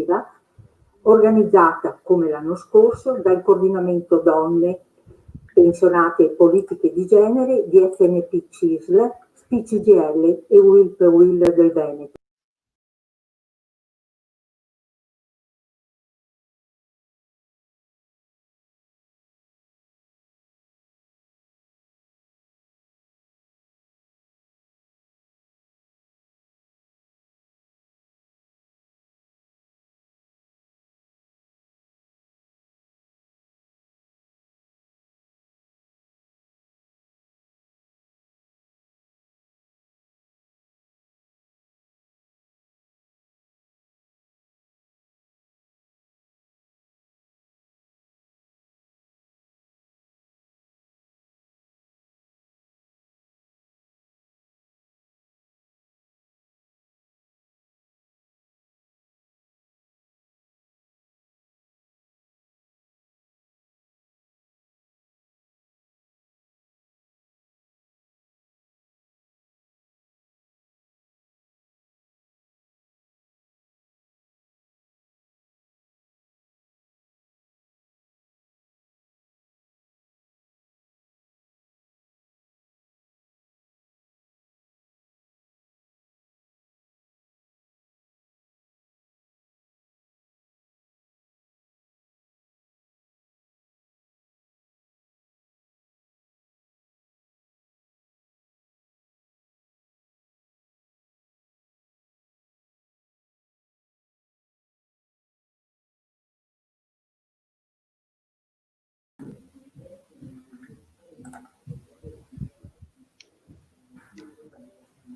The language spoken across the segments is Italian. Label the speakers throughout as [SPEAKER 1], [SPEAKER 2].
[SPEAKER 1] Geneva, organizzata come l'anno scorso dal Coordinamento Donne, Pensionate e Politiche di Genere di FNP CISL, SPCGL e WILP WIL del Veneto.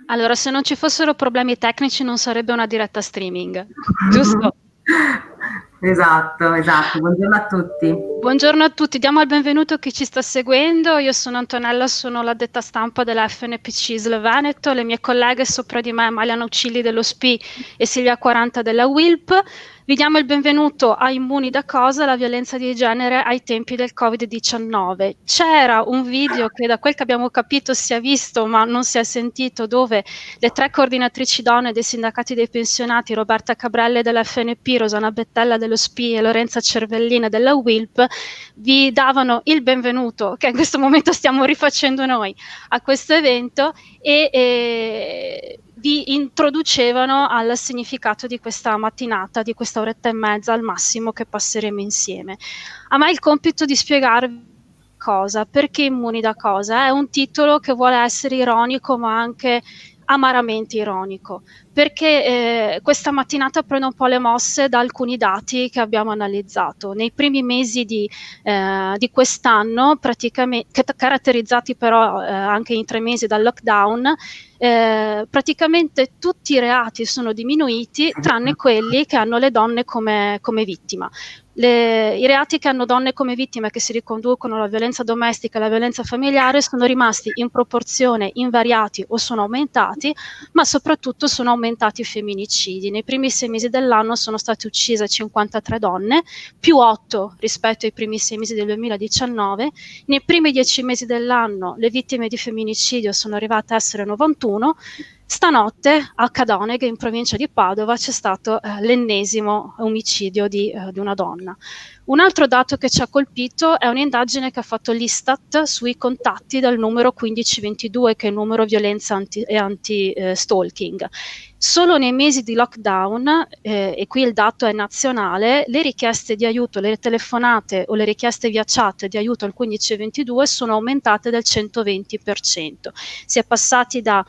[SPEAKER 2] Allora, se non ci fossero problemi tecnici non sarebbe una diretta streaming, giusto?
[SPEAKER 3] Esatto. Buongiorno a tutti.
[SPEAKER 2] Buongiorno a tutti, diamo il benvenuto a chi ci sta seguendo. Io sono Antonella, sono l'addetta stampa della FNP CISL Veneto. Le mie colleghe sopra di me, Mariana Uccilli dello SPI e Silvia 40 della WILP. Vi diamo il benvenuto a Immuni da Cosa, la violenza di genere ai tempi del Covid-19. C'era un video che da quel che abbiamo capito si è visto ma non si è sentito, dove le 3 coordinatrici donne dei sindacati dei pensionati, Roberta Cabrelle della FNP, Rosana Bettella dello SPI e Lorenza Cervellina della WILP, vi davano il benvenuto, che in questo momento stiamo rifacendo noi, a questo evento e vi introducevano al significato di questa mattinata, di questa oretta e mezza al massimo che passeremo insieme. A me il compito di spiegarvi cosa, perché Immuni da Cosa è un titolo che vuole essere ironico ma anche amaramente ironico, perché questa mattinata prende un po' le mosse da alcuni dati che abbiamo analizzato. Nei primi mesi di quest'anno, praticamente, caratterizzati però anche in 3 mesi dal lockdown, praticamente tutti i reati sono diminuiti tranne quelli che hanno le donne come vittima. I reati che hanno donne come vittime, che si riconducono alla violenza domestica e alla violenza familiare, sono rimasti in proporzione invariati o sono aumentati, ma soprattutto sono aumentati i femminicidi. Nei primi 6 mesi dell'anno sono state uccise 53 donne, più 8 rispetto ai primi 6 mesi del 2019. Nei primi 10 mesi dell'anno le vittime di femminicidio sono arrivate a essere 91. Stanotte a Cadoneghe, in provincia di Padova, c'è stato l'ennesimo omicidio di una donna. Un altro dato che ci ha colpito è un'indagine che ha fatto l'Istat sui contatti dal numero 1522, che è il numero violenza e anti-stalking. Solo nei mesi di lockdown, e qui il dato è nazionale, le richieste di aiuto, le telefonate o le richieste via chat di aiuto al 1522 sono aumentate del 120%. Si è passati da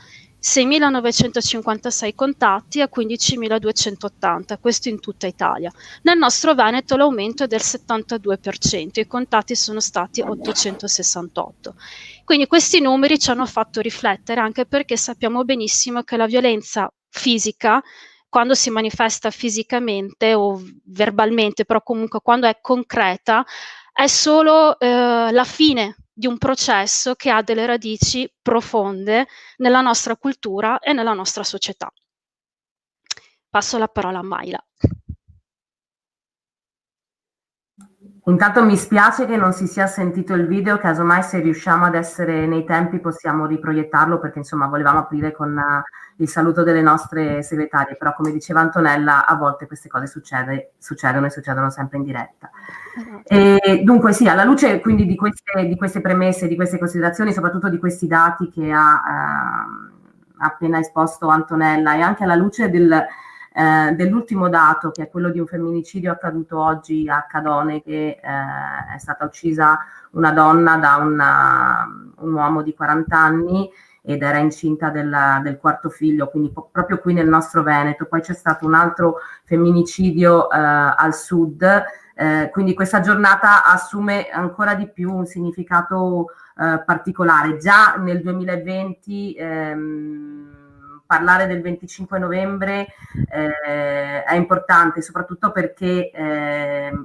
[SPEAKER 2] 6.956 contatti a 15.280, questo in tutta Italia. Nel nostro Veneto l'aumento è del 72%, i contatti sono stati 868. Quindi questi numeri ci hanno fatto riflettere, anche perché sappiamo benissimo che la violenza fisica, quando si manifesta fisicamente o verbalmente, però comunque quando è concreta, è solo la fine di un processo che ha delle radici profonde nella nostra cultura e nella nostra società. Passo la parola a Mayla.
[SPEAKER 3] Intanto mi spiace che non si sia sentito il video, casomai se riusciamo ad essere nei tempi possiamo riproiettarlo, perché insomma volevamo aprire con il saluto delle nostre segretarie, però come diceva Antonella, a volte queste cose succedono e succedono sempre in diretta. E dunque sì, alla luce quindi di queste premesse, di queste considerazioni, soprattutto di questi dati che ha appena esposto Antonella, e anche alla luce dell'ultimo dato, che è quello di un femminicidio accaduto oggi a Cadone, che è stata uccisa una donna da un uomo di 40 anni ed era incinta del quarto figlio, quindi proprio qui nel nostro Veneto. Poi c'è stato un altro femminicidio al sud, quindi questa giornata assume ancora di più un significato particolare. Già nel 2020 parlare del 25 novembre è importante, soprattutto perché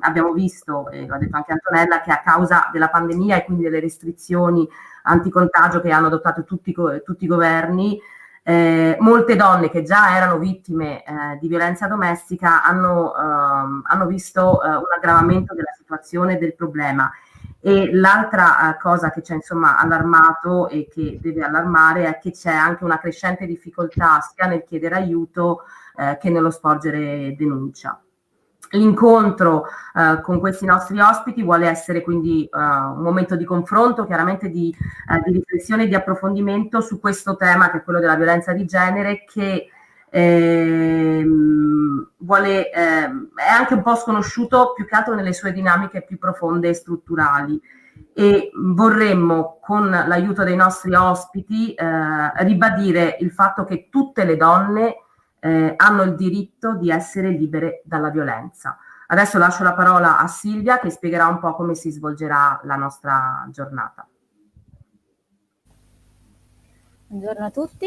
[SPEAKER 3] abbiamo visto, e l'ha detto anche Antonella, che a causa della pandemia e quindi delle restrizioni anticontagio che hanno adottato tutti i governi, molte donne che già erano vittime di violenza domestica hanno visto un aggravamento della situazione, del problema. E l'altra cosa che ci ha insomma allarmato e che deve allarmare è che c'è anche una crescente difficoltà sia nel chiedere aiuto che nello sporgere denuncia. L'incontro con questi nostri ospiti vuole essere quindi un momento di confronto, chiaramente di riflessione e di approfondimento su questo tema, che è quello della violenza di genere, che è anche un po' sconosciuto, più che altro nelle sue dinamiche più profonde e strutturali. E vorremmo, con l'aiuto dei nostri ospiti, ribadire il fatto che tutte le donne hanno il diritto di essere libere dalla violenza. Adesso lascio la parola a Silvia, che spiegherà un po' come si svolgerà la nostra giornata.
[SPEAKER 4] Buongiorno a tutti.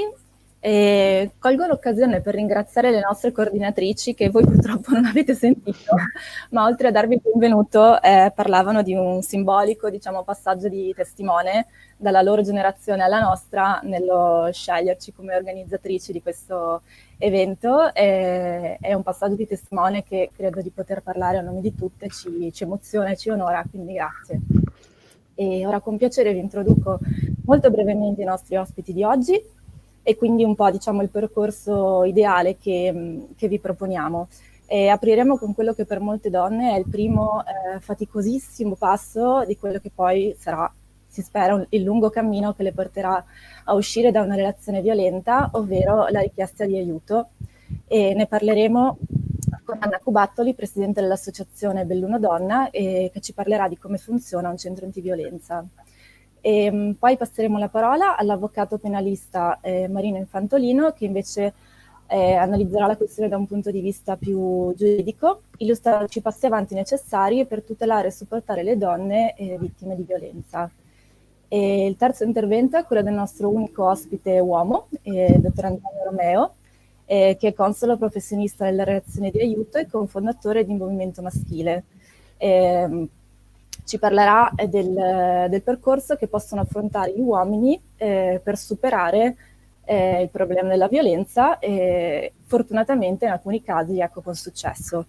[SPEAKER 4] Colgo l'occasione per ringraziare le nostre coordinatrici, che voi purtroppo non avete sentito, ma oltre a darvi il benvenuto parlavano di un simbolico, diciamo, passaggio di testimone dalla loro generazione alla nostra nello sceglierci come organizzatrici di questo evento. È un passaggio di testimone che credo di poter parlare a nome di tutte, ci emoziona e ci onora, quindi grazie. E ora con piacere vi introduco molto brevemente i nostri ospiti di oggi e quindi un po', diciamo, il percorso ideale che vi proponiamo. E apriremo con quello che per molte donne è il primo faticosissimo passo di quello che poi sarà, si spera, il lungo cammino che le porterà a uscire da una relazione violenta, ovvero la richiesta di aiuto. E ne parleremo con Anna Cubattoli, presidente dell'associazione Belluno Donna, che ci parlerà di come funziona un centro antiviolenza. E poi passeremo la parola all'avvocato penalista Marino Infantolino, che invece analizzerà la questione da un punto di vista più giuridico, illustrandoci i passi avanti necessari per tutelare e supportare le donne vittime di violenza. E il terzo intervento è quello del nostro unico ospite uomo, dottor Antonio Romeo, che è console professionista nella relazione di aiuto e cofondatore di Movimento Maschile. Ci parlerà del percorso che possono affrontare gli uomini per superare il problema della violenza, e fortunatamente in alcuni casi, ecco, con successo.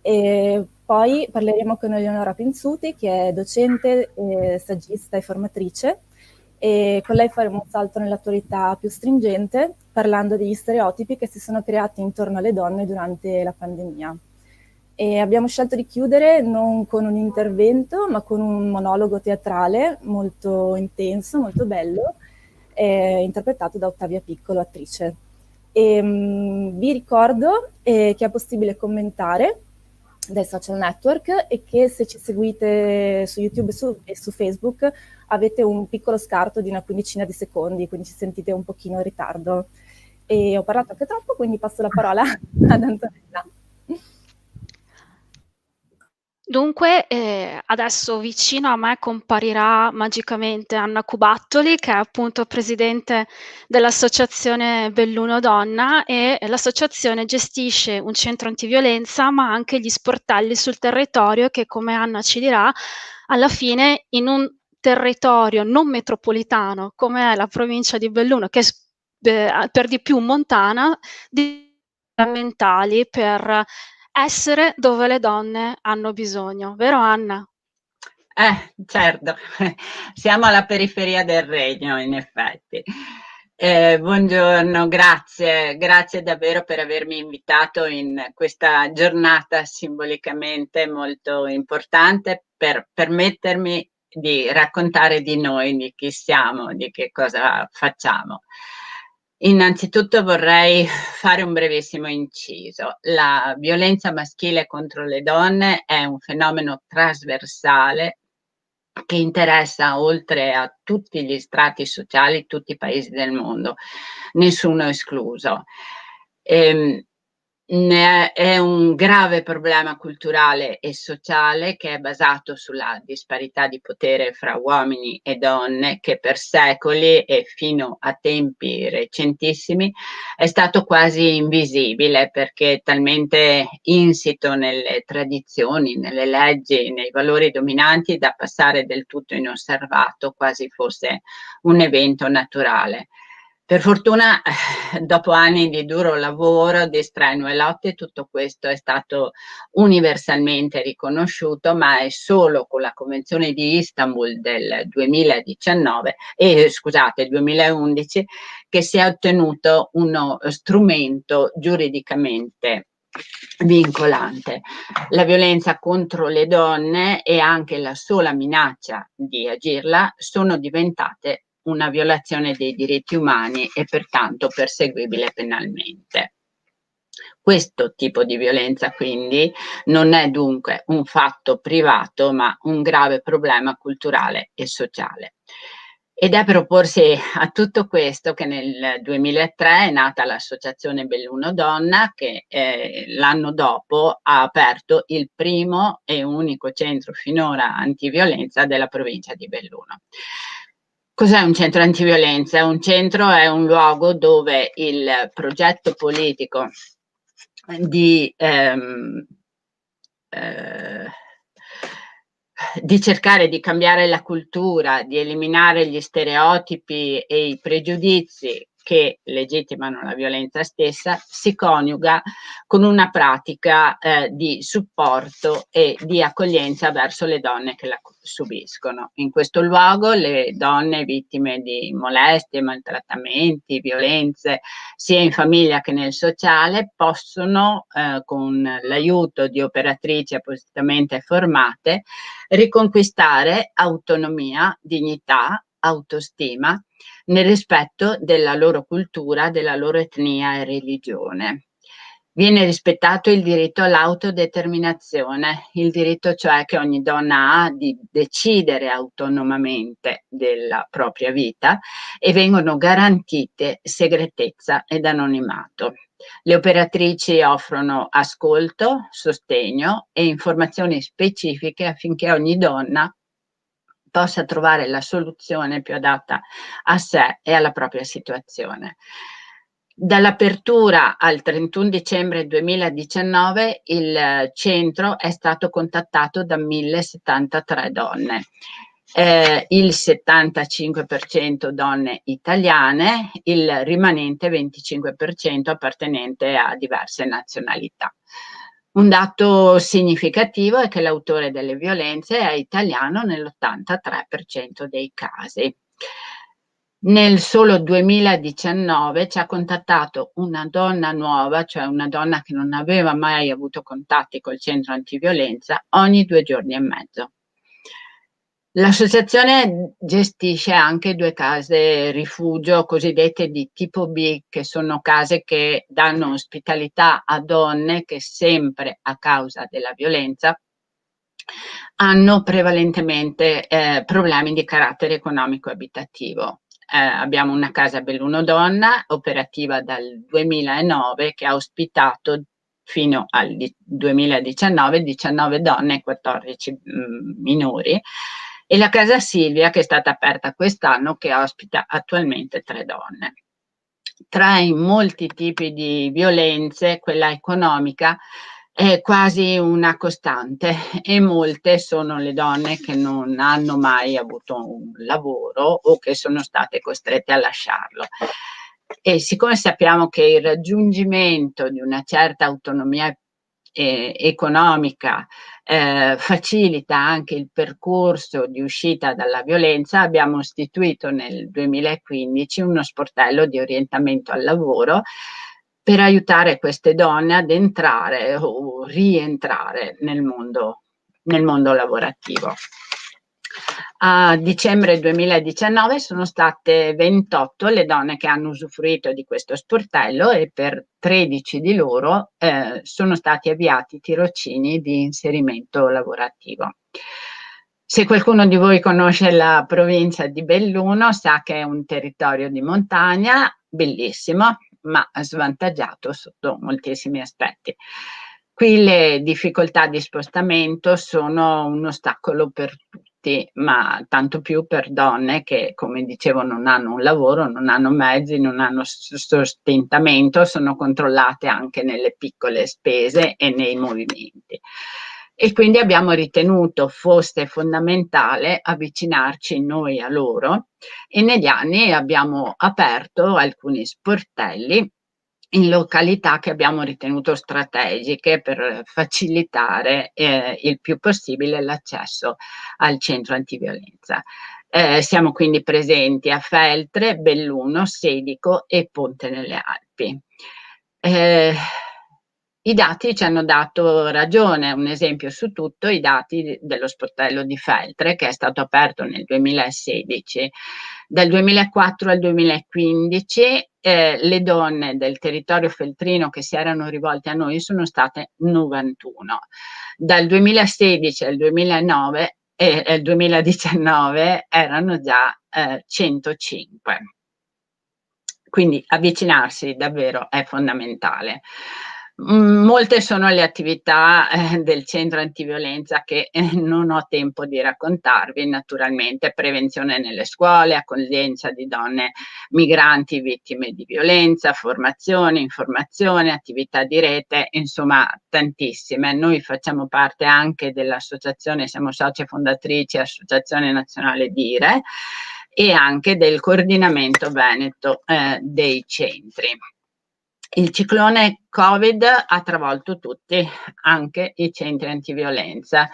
[SPEAKER 4] E poi parleremo con Eleonora Pinzuti, che è docente, saggista e formatrice, e con lei faremo un salto nell'attualità più stringente, parlando degli stereotipi che si sono creati intorno alle donne durante la pandemia. E abbiamo scelto di chiudere non con un intervento, ma con un monologo teatrale molto intenso, molto bello, interpretato da Ottavia Piccolo, attrice. Vi ricordo che è possibile commentare dai social network e che se ci seguite su YouTube e su Facebook avete un piccolo scarto di una quindicina di secondi, quindi ci sentite un pochino in ritardo. E ho parlato anche troppo, quindi passo la parola ad Antonella.
[SPEAKER 2] Dunque, adesso vicino a me comparirà magicamente Anna Cubattoli, che è appunto presidente dell'associazione Belluno Donna, e l'associazione gestisce un centro antiviolenza, ma anche gli sportelli sul territorio che, come Anna ci dirà, alla fine in un territorio non metropolitano come è la provincia di Belluno, che è per di più montana, fondamentali per essere dove le donne hanno bisogno, vero Anna?
[SPEAKER 5] Certo, siamo alla periferia del regno, in effetti. Buongiorno, grazie davvero per avermi invitato in questa giornata simbolicamente molto importante per permettermi di raccontare di noi, di chi siamo, di che cosa facciamo. Innanzitutto vorrei fare un brevissimo inciso. La violenza maschile contro le donne è un fenomeno trasversale che interessa oltre a tutti gli strati sociali, tutti i paesi del mondo, nessuno escluso. È un grave problema culturale e sociale che è basato sulla disparità di potere fra uomini e donne che per secoli e fino a tempi recentissimi è stato quasi invisibile perché è talmente insito nelle tradizioni, nelle leggi, nei valori dominanti da passare del tutto inosservato, quasi fosse un evento naturale. Per fortuna, dopo anni di duro lavoro, di strenue lotte, tutto questo è stato universalmente riconosciuto, ma è solo con la Convenzione di Istanbul del 2011, che si è ottenuto uno strumento giuridicamente vincolante. La violenza contro le donne e anche la sola minaccia di agirla sono diventate una violazione dei diritti umani e pertanto perseguibile penalmente. Questo tipo di violenza quindi non è dunque un fatto privato ma un grave problema culturale e sociale. Ed è per opporsi a tutto questo che nel 2003 è nata l'associazione Belluno Donna che l'anno dopo ha aperto il primo e unico centro finora antiviolenza della provincia di Belluno. Cos'è un centro antiviolenza? Un centro è un luogo dove il progetto politico di cercare di cambiare la cultura, di eliminare gli stereotipi e i pregiudizi che legittimano la violenza stessa, si coniuga con una pratica di supporto e di accoglienza verso le donne che la subiscono. In questo luogo le donne vittime di molestie, maltrattamenti, violenze, sia in famiglia che nel sociale, possono, con l'aiuto di operatrici appositamente formate, riconquistare autonomia, dignità, autostima, nel rispetto della loro cultura, della loro etnia e religione. Viene rispettato il diritto all'autodeterminazione, il diritto cioè che ogni donna ha di decidere autonomamente della propria vita e vengono garantite segretezza ed anonimato. Le operatrici offrono ascolto, sostegno e informazioni specifiche affinché ogni donna possa trovare la soluzione più adatta a sé e alla propria situazione. Dall'apertura al 31 dicembre 2019 il centro è stato contattato da 1073 donne. Il 75% donne italiane, il rimanente 25% appartenente a diverse nazionalità. Un dato significativo è che l'autore delle violenze è italiano nell'83% dei casi. Nel solo 2019 ci ha contattato una donna nuova, cioè una donna che non aveva mai avuto contatti col centro antiviolenza, ogni 2 giorni e mezzo. L'associazione gestisce anche 2 case rifugio cosiddette di tipo B, che sono case che danno ospitalità a donne che sempre a causa della violenza hanno prevalentemente problemi di carattere economico e abitativo. Abbiamo una casa Belluno Donna operativa dal 2009 che ha ospitato fino al 2019 19 donne e 14 minori, e la casa Silvia che è stata aperta quest'anno che ospita attualmente 3 donne. Tra i molti tipi di violenze, quella economica è quasi una costante e molte sono le donne che non hanno mai avuto un lavoro o che sono state costrette a lasciarlo. E siccome sappiamo che il raggiungimento di una certa autonomia economica facilita anche il percorso di uscita dalla violenza, abbiamo istituito nel 2015 uno sportello di orientamento al lavoro per aiutare queste donne ad entrare o rientrare nel mondo lavorativo. A dicembre 2019 sono state 28 le donne che hanno usufruito di questo sportello e per 13 di loro sono stati avviati tirocini di inserimento lavorativo. Se qualcuno di voi conosce la provincia di Belluno, sa che è un territorio di montagna bellissimo, ma svantaggiato sotto moltissimi aspetti. Qui le difficoltà di spostamento sono un ostacolo per tutti, ma tanto più per donne che, come dicevo, non hanno un lavoro, non hanno mezzi, non hanno sostentamento, sono controllate anche nelle piccole spese e nei movimenti. E quindi abbiamo ritenuto fosse fondamentale avvicinarci noi a loro e negli anni abbiamo aperto alcuni sportelli in località che abbiamo ritenuto strategiche per facilitare il più possibile l'accesso al centro antiviolenza. Siamo quindi presenti a Feltre, Belluno, Sedico e Ponte nelle Alpi. I dati ci hanno dato ragione, un esempio su tutto, i dati dello sportello di Feltre che è stato aperto nel 2016. Dal 2004 al 2015 le donne del territorio feltrino che si erano rivolte a noi sono state 91. Dal 2016 al 2019 erano già 105. Quindi avvicinarsi davvero è fondamentale. Molte sono le attività del centro antiviolenza che non ho tempo di raccontarvi, naturalmente prevenzione nelle scuole, accoglienza di donne migranti vittime di violenza, formazione, informazione, attività di rete, insomma tantissime. Noi facciamo parte anche dell'associazione, siamo socie fondatrici Associazione Nazionale Dire e anche del coordinamento veneto dei centri. Il ciclone Covid ha travolto tutti, anche i centri antiviolenza,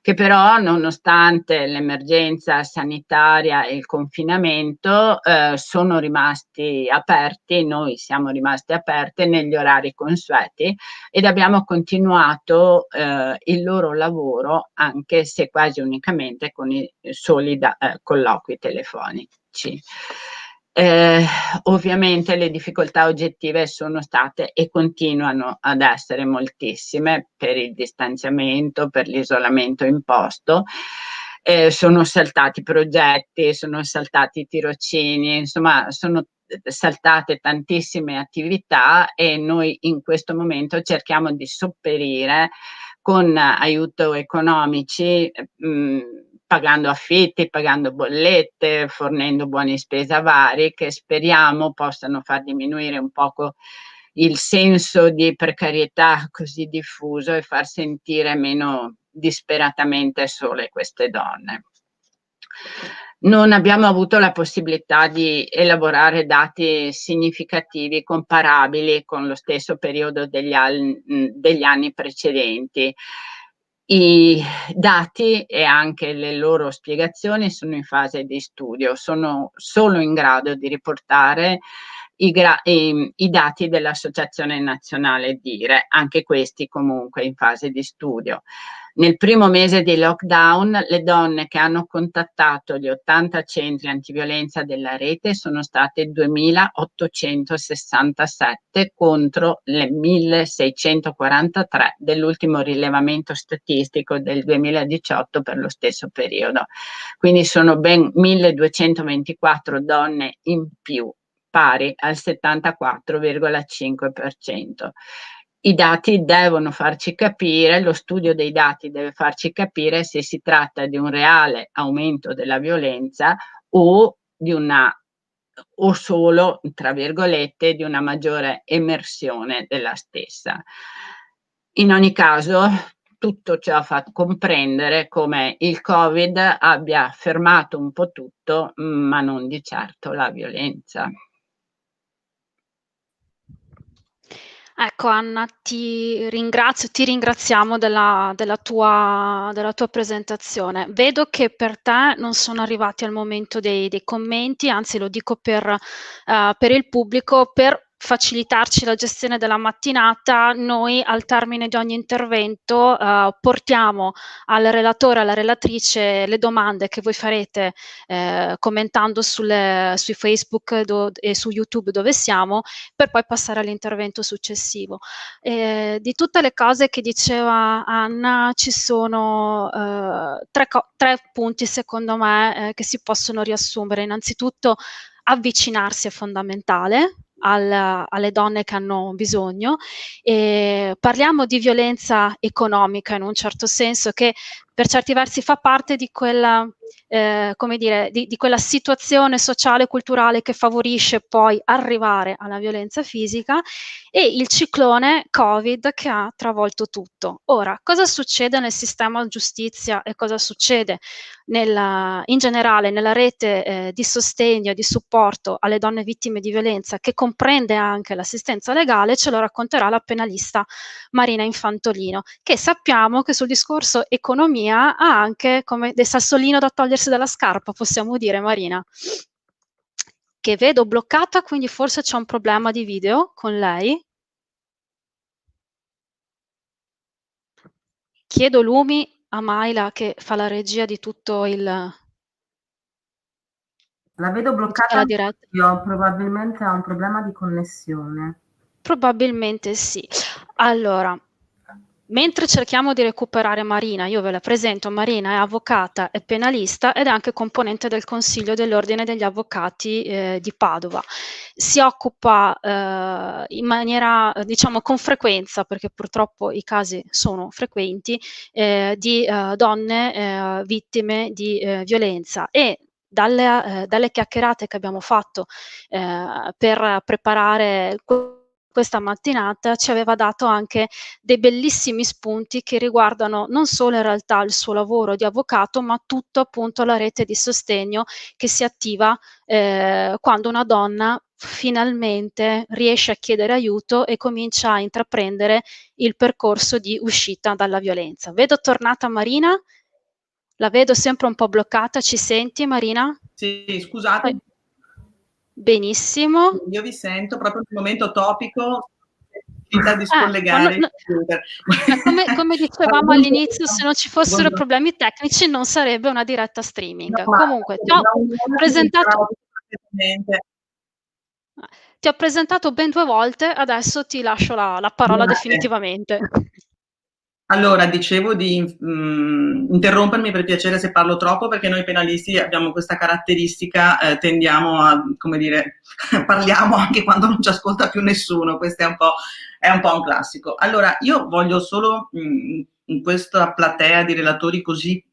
[SPEAKER 5] che però nonostante l'emergenza sanitaria e il confinamento sono rimasti aperti, noi siamo rimasti aperte negli orari consueti ed abbiamo continuato il loro lavoro anche se quasi unicamente con i soli colloqui telefonici. Ovviamente le difficoltà oggettive sono state e continuano ad essere moltissime per il distanziamento, per l'isolamento imposto. Sono saltati progetti, sono saltati tirocini, insomma sono saltate tantissime attività e noi in questo momento cerchiamo di sopperire con aiuto economici, pagando affitti, pagando bollette, fornendo buoni spesa vari che speriamo possano far diminuire un poco il senso di precarietà così diffuso e far sentire meno disperatamente sole queste donne. Non abbiamo avuto la possibilità di elaborare dati significativi comparabili con lo stesso periodo degli anni precedenti. I dati e anche le loro spiegazioni sono in fase di studio, sono solo in grado di riportare i dati dell'Associazione Nazionale Dire, anche questi comunque in fase di studio. Nel primo mese di lockdown le donne che hanno contattato gli 80 centri antiviolenza della rete sono state 2.867 contro le 1.643 dell'ultimo rilevamento statistico del 2018 per lo stesso periodo. Quindi sono ben 1.224 donne in più, pari al 74,5%. I dati devono farci capire, lo studio dei dati deve farci capire se si tratta di un reale aumento della violenza o solo, tra virgolette, di una maggiore emersione della stessa. In ogni caso, tutto ciò fa comprendere come il Covid abbia fermato un po' tutto, ma non di certo la violenza.
[SPEAKER 2] Ecco Anna, ti ringraziamo della tua presentazione. Vedo che per te non sono arrivati al momento dei commenti, anzi lo dico per il pubblico, per facilitarci la gestione della mattinata. Noi al termine di ogni intervento portiamo al relatore, alla relatrice le domande che voi farete commentando sui Facebook e su YouTube dove siamo, per poi passare all'intervento successivo. Di tutte le cose che diceva Anna ci sono tre punti secondo me che si possono riassumere. Innanzitutto avvicinarsi è fondamentale alle donne che hanno bisogno. Parliamo di violenza economica in un certo senso, che per certi versi fa parte di quella come dire, di quella situazione sociale e culturale che favorisce poi arrivare alla violenza fisica, e il ciclone Covid che ha travolto tutto. Ora, cosa succede nel sistema giustizia e cosa succede in generale nella rete di sostegno e di supporto alle donne vittime di violenza, che comprende anche l'assistenza legale? Ce lo racconterà la penalista Marina Infantolino, che sappiamo che sul discorso economia ha anche come del sassolino da togliersi dalla scarpa, possiamo dire, Marina. Che vedo bloccata, quindi forse c'è un problema di video con lei. Chiedo lumi a Maila, che fa la regia di tutto il...
[SPEAKER 3] La vedo bloccata,
[SPEAKER 2] la diretta.
[SPEAKER 3] io probabilmente ha un problema di connessione.
[SPEAKER 2] Probabilmente sì. Allora, mentre cerchiamo di recuperare Marina, io ve la presento. Marina è avvocata e penalista ed è anche componente del Consiglio dell'Ordine degli Avvocati di Padova. Si occupa in maniera, diciamo, con frequenza, perché purtroppo i casi sono frequenti, di donne vittime di violenza, e dalle chiacchierate che abbiamo fatto per preparare questa mattinata ci aveva dato anche dei bellissimi spunti che riguardano non solo in realtà il suo lavoro di avvocato, ma tutto appunto la rete di sostegno che si attiva quando una donna finalmente riesce a chiedere aiuto e comincia a intraprendere il percorso di uscita dalla violenza. Vedo tornata Marina, la vedo sempre un po' bloccata. Ci senti, Marina?
[SPEAKER 6] Sì, scusate.
[SPEAKER 2] Benissimo.
[SPEAKER 6] Io vi sento proprio nel momento topico di scollegare il computer.
[SPEAKER 2] Come dicevamo all'inizio, se non ci fossero problemi tecnici non sarebbe una diretta streaming.
[SPEAKER 6] No,
[SPEAKER 2] comunque ti ho presentato ben 2 volte, adesso ti lascio la parola definitivamente.
[SPEAKER 6] Allora, dicevo di interrompermi per piacere se parlo troppo, perché noi penalisti abbiamo questa caratteristica, tendiamo a, come dire, parliamo anche quando non ci ascolta più nessuno. Questo è un po' un classico. Allora, io voglio solo, in questa platea di relatori così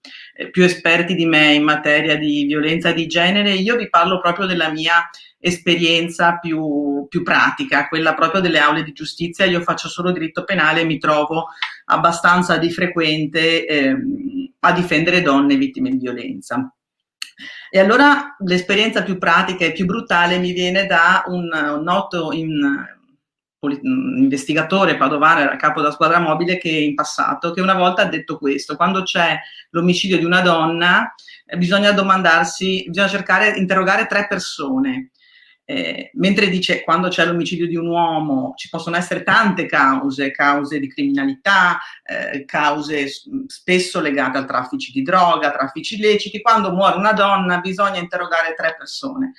[SPEAKER 6] più esperti di me in materia di violenza di genere, io vi parlo proprio della mia esperienza più pratica, quella proprio delle aule di giustizia. Io faccio solo diritto penale e mi trovo abbastanza di frequente a difendere donne vittime di violenza. E allora l'esperienza più pratica e più brutale mi viene da un noto investigatore padovano, era capo della squadra mobile, che in passato, che una volta ha detto questo: quando c'è l'omicidio di una donna bisogna cercare, interrogare 3 persone. Mentre dice quando c'è l'omicidio di un uomo ci possono essere tante cause di criminalità, cause spesso legate al traffico di droga, traffici illeciti. Quando muore una donna bisogna interrogare 3 persone: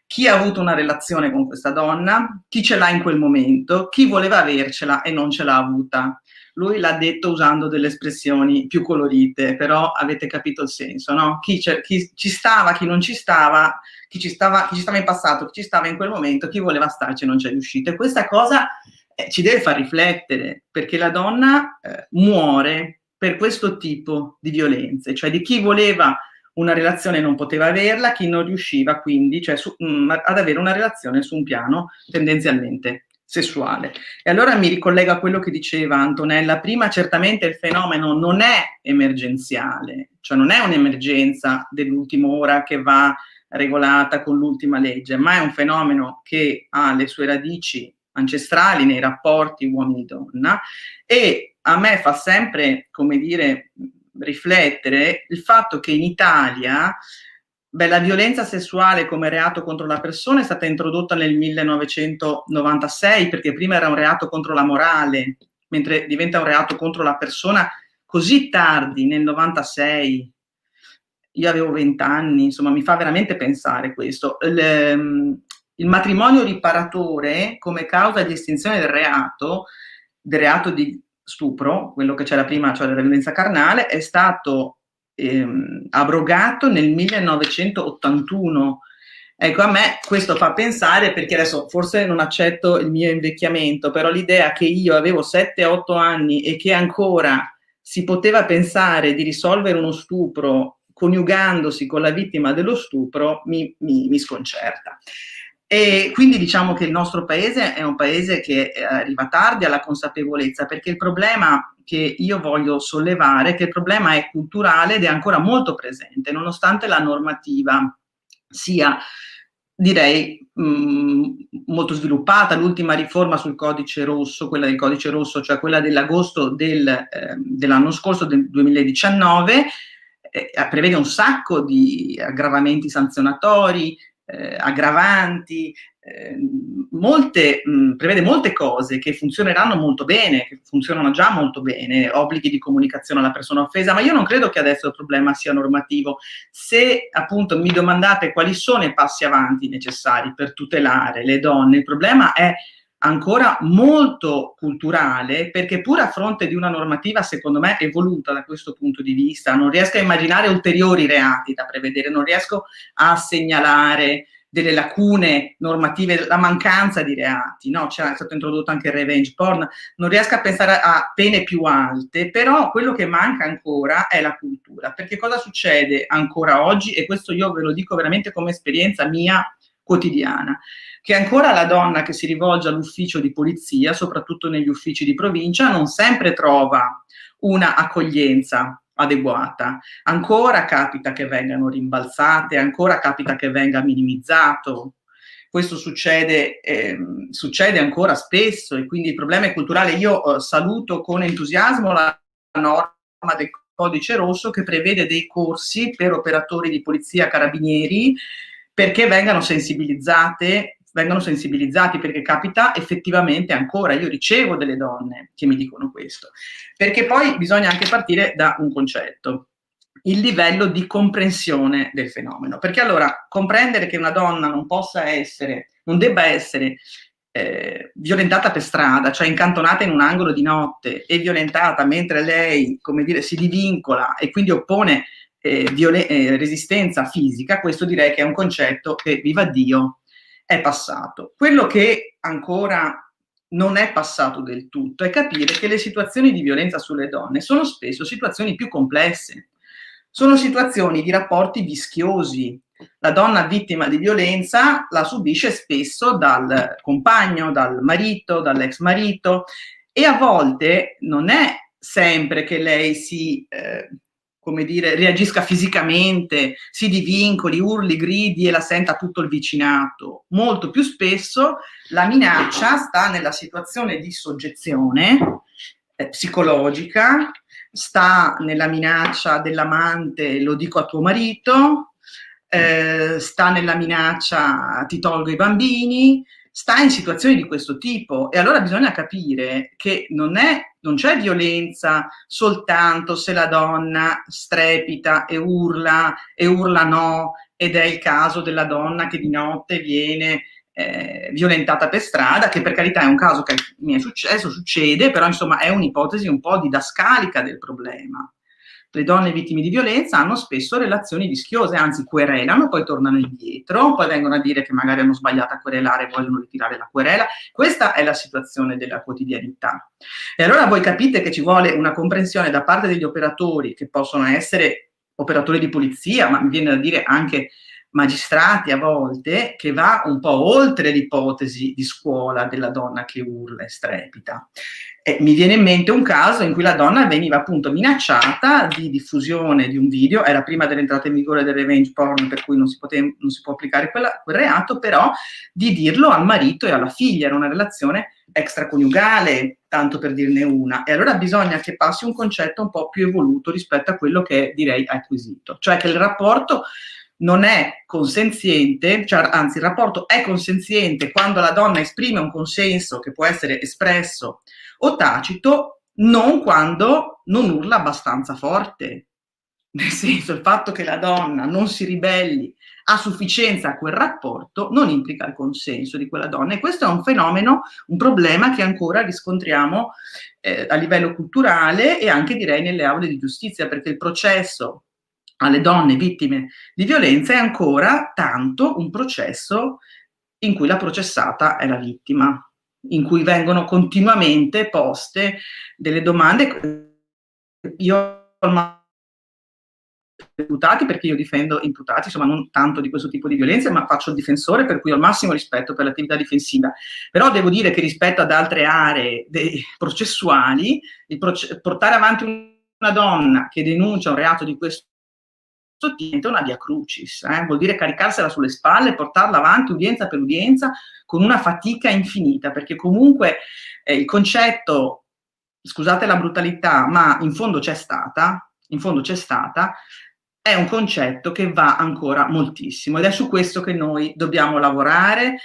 [SPEAKER 6] chi ha avuto una relazione con questa donna, chi ce l'ha in quel momento, chi voleva avercela e non ce l'ha avuta. Lui l'ha detto usando delle espressioni più colorite, però avete capito il senso, no? Chi ci stava, chi non ci stava, chi ci stava in passato, chi ci stava in quel momento, chi voleva starci e non c'è riuscito. E questa cosa ci deve far riflettere, perché la donna muore per questo tipo di violenze, cioè di chi voleva una relazione e non poteva averla, chi non riusciva quindi ad avere una relazione su un piano tendenzialmente sessuale. E allora mi ricollego a quello che diceva Antonella prima. Certamente il fenomeno non è emergenziale, cioè non è un'emergenza dell'ultima ora che va regolata con l'ultima legge, ma è un fenomeno che ha le sue radici ancestrali nei rapporti uomini-donna, e a me fa sempre, come dire, riflettere il fatto che in Italia la violenza sessuale come reato contro la persona è stata introdotta nel 1996, perché prima era un reato contro la morale, mentre diventa un reato contro la persona così tardi, nel 96. Io avevo 20 anni, insomma, mi fa veramente pensare questo. Il matrimonio riparatore come causa di estinzione del reato di stupro, quello che c'era prima, cioè della violenza carnale, è stato abrogato nel 1981. Ecco, a me questo fa pensare, perché adesso forse non accetto il mio invecchiamento, però l'idea che io avevo 7-8 anni e che ancora si poteva pensare di risolvere uno stupro coniugandosi con la vittima dello stupro mi sconcerta. E quindi diciamo che il nostro paese è un paese che arriva tardi alla consapevolezza, perché il problema che io voglio sollevare è che il problema è culturale ed è ancora molto presente, nonostante la normativa sia, direi, molto sviluppata. L'ultima riforma sul codice rosso, quella del codice rosso, cioè quella dell'agosto dell'anno scorso, del 2019, prevede un sacco di aggravamenti sanzionatori, aggravanti, prevede molte cose che funzioneranno molto bene, che funzionano già molto bene, obblighi di comunicazione alla persona offesa, ma io non credo che adesso il problema sia normativo. Se appunto mi domandate quali sono i passi avanti necessari per tutelare le donne, il problema è ancora molto culturale, perché pur a fronte di una normativa secondo me evoluta da questo punto di vista, non riesco a immaginare ulteriori reati da prevedere, non riesco a segnalare delle lacune normative, la mancanza di reati, no? C'è stato introdotto anche il revenge porn, non riesco a pensare a pene più alte, però quello che manca ancora è la cultura, perché cosa succede ancora oggi, e questo io ve lo dico veramente come esperienza mia quotidiana, che ancora la donna che si rivolge all'ufficio di polizia, soprattutto negli uffici di provincia, non sempre trova una accoglienza adeguata. Ancora capita che vengano rimbalzate, ancora capita che venga minimizzato. Questo succede ancora spesso, e quindi il problema è culturale. Io saluto con entusiasmo la norma del codice rosso che prevede dei corsi per operatori di polizia, carabinieri, perché vengano sensibilizzati, perché capita effettivamente ancora, io ricevo delle donne che mi dicono questo, perché poi bisogna anche partire da un concetto, il livello di comprensione del fenomeno, perché allora comprendere che una donna non debba essere violentata per strada, cioè incantonata in un angolo di notte e violentata mentre lei, come dire, si divincola e quindi oppone resistenza fisica, questo direi che è un concetto che, viva Dio, è passato. Quello che ancora non è passato del tutto è capire che le situazioni di violenza sulle donne sono spesso situazioni più complesse, sono situazioni di rapporti vischiosi. La donna vittima di violenza la subisce spesso dal compagno, dal marito, dall'ex marito, e a volte non è sempre che lei reagisca fisicamente, si divincoli, urli, gridi e la senta tutto il vicinato. Molto più spesso la minaccia sta nella situazione di soggezione psicologica, sta nella minaccia dell'amante, lo dico a tuo marito, sta nella minaccia ti tolgo i bambini, sta in situazioni di questo tipo. E allora bisogna capire che non c'è violenza soltanto se la donna strepita e urla no, ed è il caso della donna che di notte viene violentata per strada, che per carità è un caso che mi è succede, però insomma è un'ipotesi un po' didascalica del problema. Le donne vittime di violenza hanno spesso relazioni vischiose, anzi querelano, poi tornano indietro, poi vengono a dire che magari hanno sbagliato a querelare e vogliono ritirare la querela. Questa è la situazione della quotidianità. E allora voi capite che ci vuole una comprensione da parte degli operatori, che possono essere operatori di polizia, ma mi viene da dire anche magistrati a volte, che va un po' oltre l'ipotesi di scuola della donna che urla e strepita. Mi viene in mente un caso in cui la donna veniva appunto minacciata di diffusione di un video, era prima dell'entrata in vigore del revenge porn, per cui non si può applicare quel reato, però di dirlo al marito e alla figlia, era una relazione extraconiugale, tanto per dirne una, e allora bisogna che passi un concetto un po' più evoluto rispetto a quello che direi acquisito, cioè che il rapporto non è consenziente, cioè, anzi il rapporto è consenziente quando la donna esprime un consenso che può essere espresso o tacito, non quando non urla abbastanza forte. Nel senso, il fatto che la donna non si ribelli a sufficienza a quel rapporto non implica il consenso di quella donna, e questo è un fenomeno, un problema che ancora riscontriamo a livello culturale e anche direi nelle aule di giustizia, perché il processo alle donne vittime di violenza è ancora tanto un processo in cui la processata è la vittima, in cui vengono continuamente poste delle domande. Io imputati, perché io difendo imputati, insomma non tanto di questo tipo di violenze, ma faccio il difensore, per cui ho il massimo rispetto per l'attività difensiva, però devo dire che rispetto ad altre aree processuali, portare avanti una donna che denuncia un reato di questo diventa una via crucis, vuol dire caricarsela sulle spalle, portarla avanti udienza per udienza con una fatica infinita, perché comunque il concetto, scusate la brutalità, ma in fondo c'è stata, è un concetto che va ancora moltissimo, ed è su questo che noi dobbiamo lavorare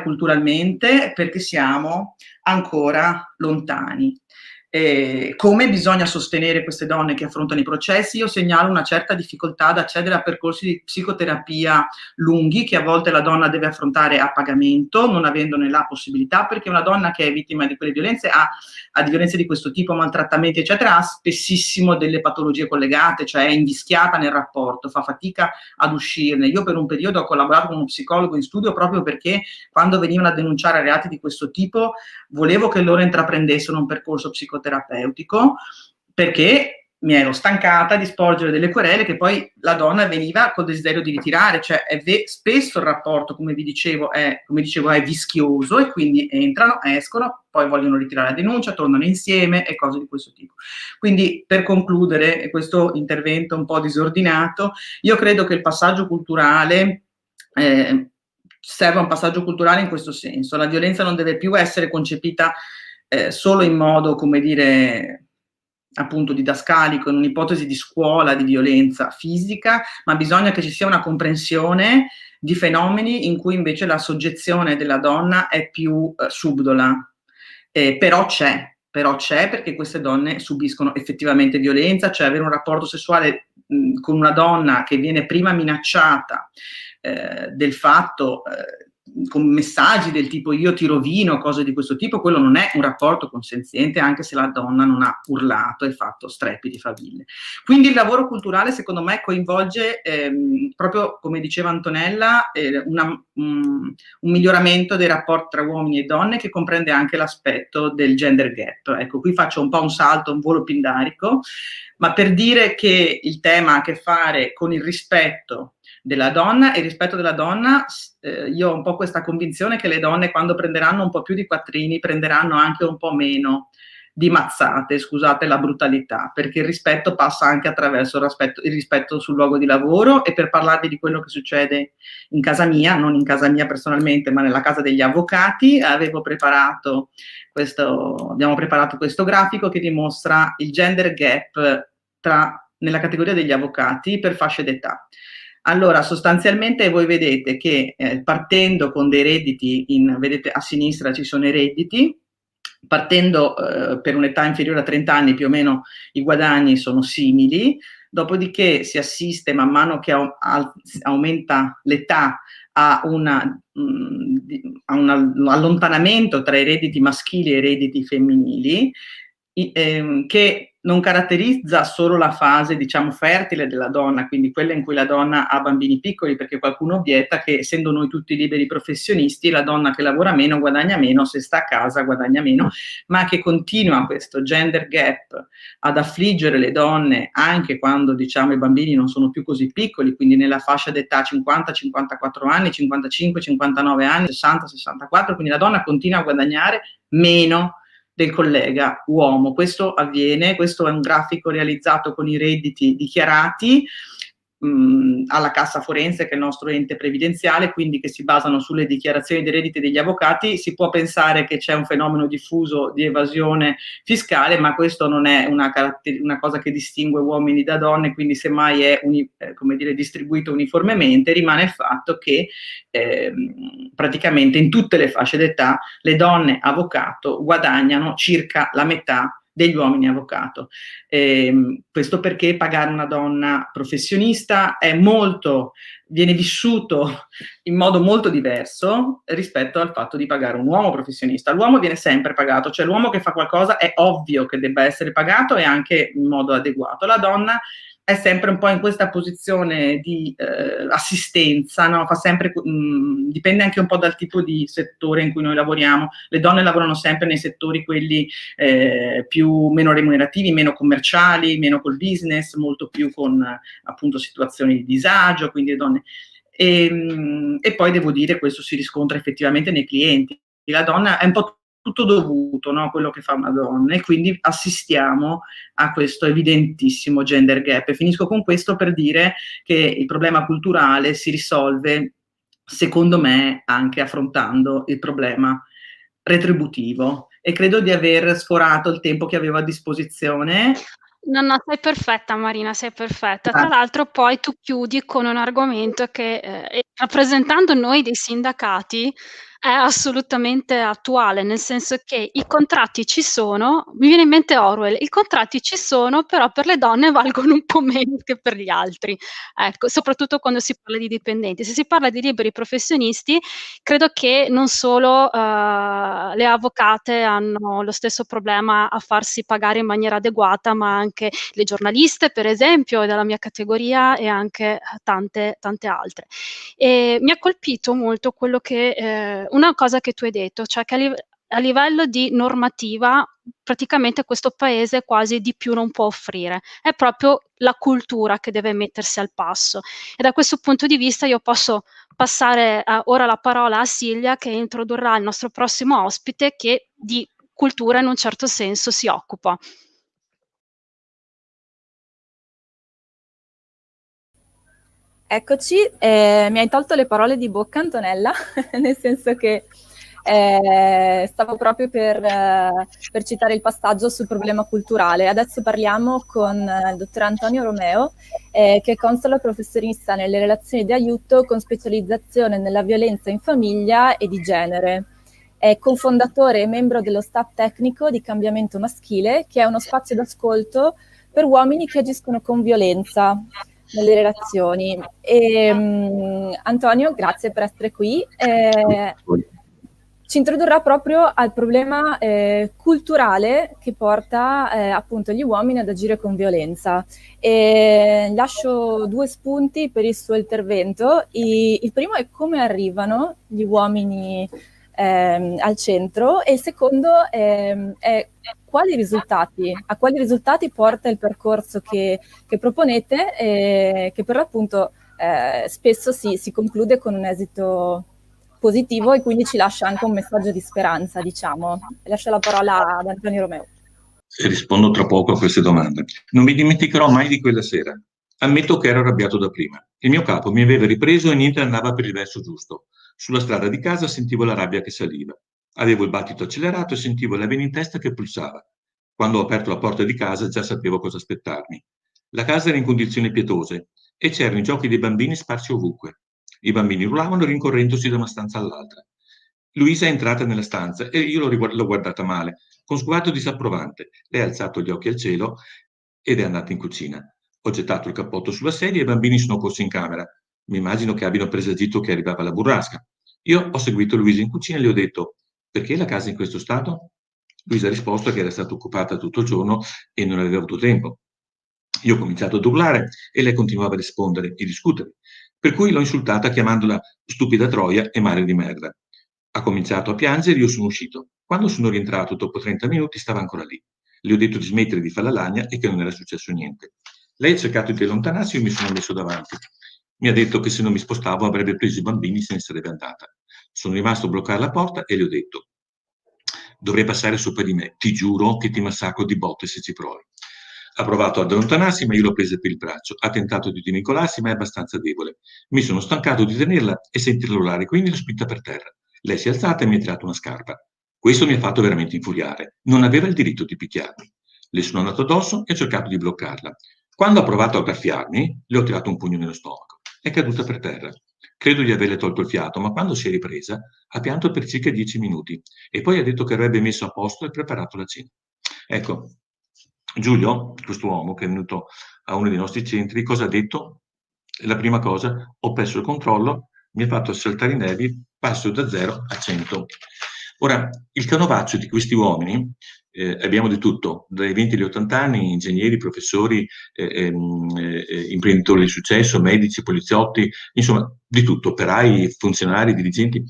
[SPEAKER 6] culturalmente, perché siamo ancora lontani. Come bisogna sostenere queste donne che affrontano i processi? Io segnalo una certa difficoltà ad accedere a percorsi di psicoterapia lunghi, che a volte la donna deve affrontare a pagamento, non avendone la possibilità, perché una donna che è vittima di quelle violenze ha di violenze di questo tipo, maltrattamenti eccetera, ha spessissimo delle patologie collegate, cioè è invischiata nel rapporto, fa fatica ad uscirne. Io per un periodo ho collaborato con uno psicologo in studio proprio perché quando venivano a denunciare reati di questo tipo volevo che loro intraprendessero un percorso psicoterapeutico, perché mi ero stancata di sporgere delle querele che poi la donna veniva col desiderio di ritirare, cioè spesso il rapporto, come dicevo, è vischioso, e quindi entrano, escono, poi vogliono ritirare la denuncia, tornano insieme e cose di questo tipo. Quindi, per concludere questo intervento un po' disordinato, io credo che il passaggio culturale serve un passaggio culturale in questo senso. La violenza non deve più essere concepita solo in modo, come dire, appunto didascalico, in un'ipotesi di scuola di violenza fisica, ma bisogna che ci sia una comprensione di fenomeni in cui invece la soggezione della donna è più subdola. Però c'è, perché queste donne subiscono effettivamente violenza, cioè avere un rapporto sessuale con una donna che viene prima minacciata del fatto, con messaggi del tipo io ti rovino, cose di questo tipo, quello non è un rapporto consenziente, anche se la donna non ha urlato e fatto strepiti faville. Quindi il lavoro culturale secondo me coinvolge proprio, come diceva Antonella, un miglioramento dei rapporti tra uomini e donne, che comprende anche l'aspetto del gender gap. Ecco, qui faccio un po' un salto, un volo pindarico, ma per dire che il tema ha a che fare con il rispetto della donna, e il rispetto della donna, io ho un po' questa convinzione che le donne, quando prenderanno un po' più di quattrini, prenderanno anche un po' meno di mazzate, scusate la brutalità, perché il rispetto passa anche attraverso il rispetto sul luogo di lavoro. E per parlarvi di quello che succede in casa mia, non in casa mia personalmente, ma nella casa degli avvocati, abbiamo preparato questo grafico che dimostra il gender gap nella categoria degli avvocati per fasce d'età. Allora, sostanzialmente voi vedete che partendo con dei redditi, vedete a sinistra ci sono i redditi, partendo per un'età inferiore a 30 anni più o meno i guadagni sono simili, dopodiché si assiste man mano che aumenta l'età a un allontanamento tra i redditi maschili e i redditi femminili. che non caratterizza solo la fase, diciamo, fertile della donna, quindi quella in cui la donna ha bambini piccoli, perché qualcuno obietta che, essendo noi tutti liberi professionisti, la donna che lavora meno guadagna meno, se sta a casa guadagna meno, ma che continua questo gender gap ad affliggere le donne anche quando, diciamo, i bambini non sono più così piccoli, quindi nella fascia d'età 50-54 anni, 55-59 anni, 60-64, quindi la donna continua a guadagnare meno del collega uomo. Questo avviene, questo è un grafico realizzato con i redditi dichiarati alla Cassa Forense, che è il nostro ente previdenziale, quindi che si basano sulle dichiarazioni dei redditi degli avvocati. Si può pensare che c'è un fenomeno diffuso di evasione fiscale, ma questo non è una cosa che distingue uomini da donne, quindi semmai è come dire, distribuito uniformemente. Rimane il fatto che praticamente in tutte le fasce d'età le donne avvocato guadagnano circa la metà degli uomini avvocato. Questo perché pagare una donna professionista viene vissuto in modo molto diverso rispetto al fatto di pagare un uomo professionista. L'uomo viene sempre pagato, cioè l'uomo che fa qualcosa è ovvio che debba essere pagato e anche in modo adeguato. La donna è sempre un po' in questa posizione di assistenza, no? Fa sempre, dipende anche un po' dal tipo di settore in cui noi lavoriamo. Le donne lavorano sempre nei settori quelli meno remunerativi, meno commerciali, meno col business, molto più con appunto situazioni di disagio, quindi le donne. E poi devo dire, questo si riscontra effettivamente nei clienti. La donna è un po' tutto dovuto, no? Quello che fa una donna, e quindi assistiamo a questo evidentissimo gender gap. E finisco con questo per dire che il problema culturale si risolve, secondo me, anche affrontando il problema retributivo, e credo di aver sforato il tempo che avevo a disposizione.
[SPEAKER 2] No, sei perfetta Marina, sei perfetta. Tra l'altro poi tu chiudi con un argomento che, rappresentando noi dei sindacati, è assolutamente attuale, nel senso che i contratti ci sono, mi viene in mente Orwell, i contratti ci sono, però per le donne valgono un po' meno che per gli altri. Ecco, soprattutto quando si parla di dipendenti. Se si parla di liberi professionisti, credo che non solo le avvocate hanno lo stesso problema a farsi pagare in maniera adeguata, ma anche le giornaliste, per esempio, della mia categoria, e anche tante altre. E mi ha colpito molto quello che una cosa che tu hai detto, cioè che a livello di normativa praticamente questo paese quasi di più non può offrire, è proprio la cultura che deve mettersi al passo, e da questo punto di vista io posso passare ora la parola a Silvia, che introdurrà il nostro prossimo ospite, che di cultura in un certo senso si occupa.
[SPEAKER 4] Eccoci, mi hai tolto le parole di bocca, Antonella, nel senso che stavo proprio per citare il passaggio sul problema culturale. Adesso parliamo con il dottor Antonio Romeo, che è console professionista nelle relazioni di aiuto con specializzazione nella violenza in famiglia e di genere. È cofondatore e membro dello staff tecnico di Cambiamento Maschile, che è uno spazio d'ascolto per uomini che agiscono con violenza nelle relazioni. Antonio, grazie per essere qui. Ci introdurrà proprio al problema culturale che porta appunto gli uomini ad agire con violenza. Lascio due spunti per il suo intervento. Il primo è come arrivano gli uomini al centro, e il secondo è a quali risultati porta il percorso che proponete, che per l'appunto spesso si conclude con un esito positivo, e quindi ci lascia anche un messaggio di speranza, diciamo. Lascio la parola ad Antonio Romeo.
[SPEAKER 7] Rispondo tra poco a queste domande. Non mi dimenticherò mai di quella sera. Ammetto che ero arrabbiato da prima. Il mio capo mi aveva ripreso e niente andava per il verso giusto. Sulla strada di casa sentivo la rabbia che saliva. Avevo il battito accelerato e sentivo la vena in testa che pulsava. Quando ho aperto la porta di casa già sapevo cosa aspettarmi. La casa era in condizioni pietose e c'erano i giochi dei bambini sparsi ovunque. I bambini urlavano rincorrendosi da una stanza all'altra. Luisa è entrata nella stanza e io l'ho guardata male, con sguardo disapprovante. Lei ha alzato gli occhi al cielo ed è andata in cucina. Ho gettato il cappotto sulla sedia e i bambini sono corsi in camera. Mi immagino che abbiano presagito che arrivava la burrasca. Io ho seguito Luisa in cucina e le ho detto: perché la casa è in questo stato? Luisa ha risposto che era stata occupata tutto il giorno e non aveva avuto tempo. Io ho cominciato ad urlare e lei continuava a rispondere e discutere, per cui l'ho insultata chiamandola stupida troia e mare di merda. Ha cominciato a piangere e io sono uscito. Quando sono rientrato dopo 30 minuti stava ancora lì. Le ho detto di smettere di fare la lagna e che non era successo niente. Lei ha cercato di allontanarsi e io mi sono messo davanti. Mi ha detto che se non mi spostavo avrebbe preso i bambini e se ne sarebbe andata. Sono rimasto a bloccare la porta e le ho detto: dovrei passare sopra di me, ti giuro che ti massacro di botte se ci provi. Ha provato ad allontanarsi, ma io l'ho presa per il braccio. Ha tentato di divincolarsi, ma è abbastanza debole. Mi sono stancato di tenerla e sentirla urlare, quindi l'ho spinta per terra. Lei si è alzata e mi ha tirato una scarpa. Questo mi ha fatto veramente infuriare. Non aveva il diritto di picchiarmi. Le sono andato addosso e ho cercato di bloccarla. Quando ha provato a graffiarmi, le ho tirato un pugno nello stomaco. È caduta per terra. Credo di averle tolto il fiato, ma quando si è ripresa ha pianto per circa 10 minuti e poi ha detto che avrebbe messo a posto e preparato la cena. Ecco, Giulio, quest'uomo che è venuto a uno dei nostri centri, cosa ha detto? La prima cosa, ho perso il controllo, mi ha fatto saltare i nervi, passo da 0 a 100. Ora, il canovaccio di questi uomini, abbiamo di tutto, dai 20 agli 80 anni, ingegneri, professori, imprenditori di successo, medici, poliziotti, insomma, di tutto, operai, funzionari, dirigenti.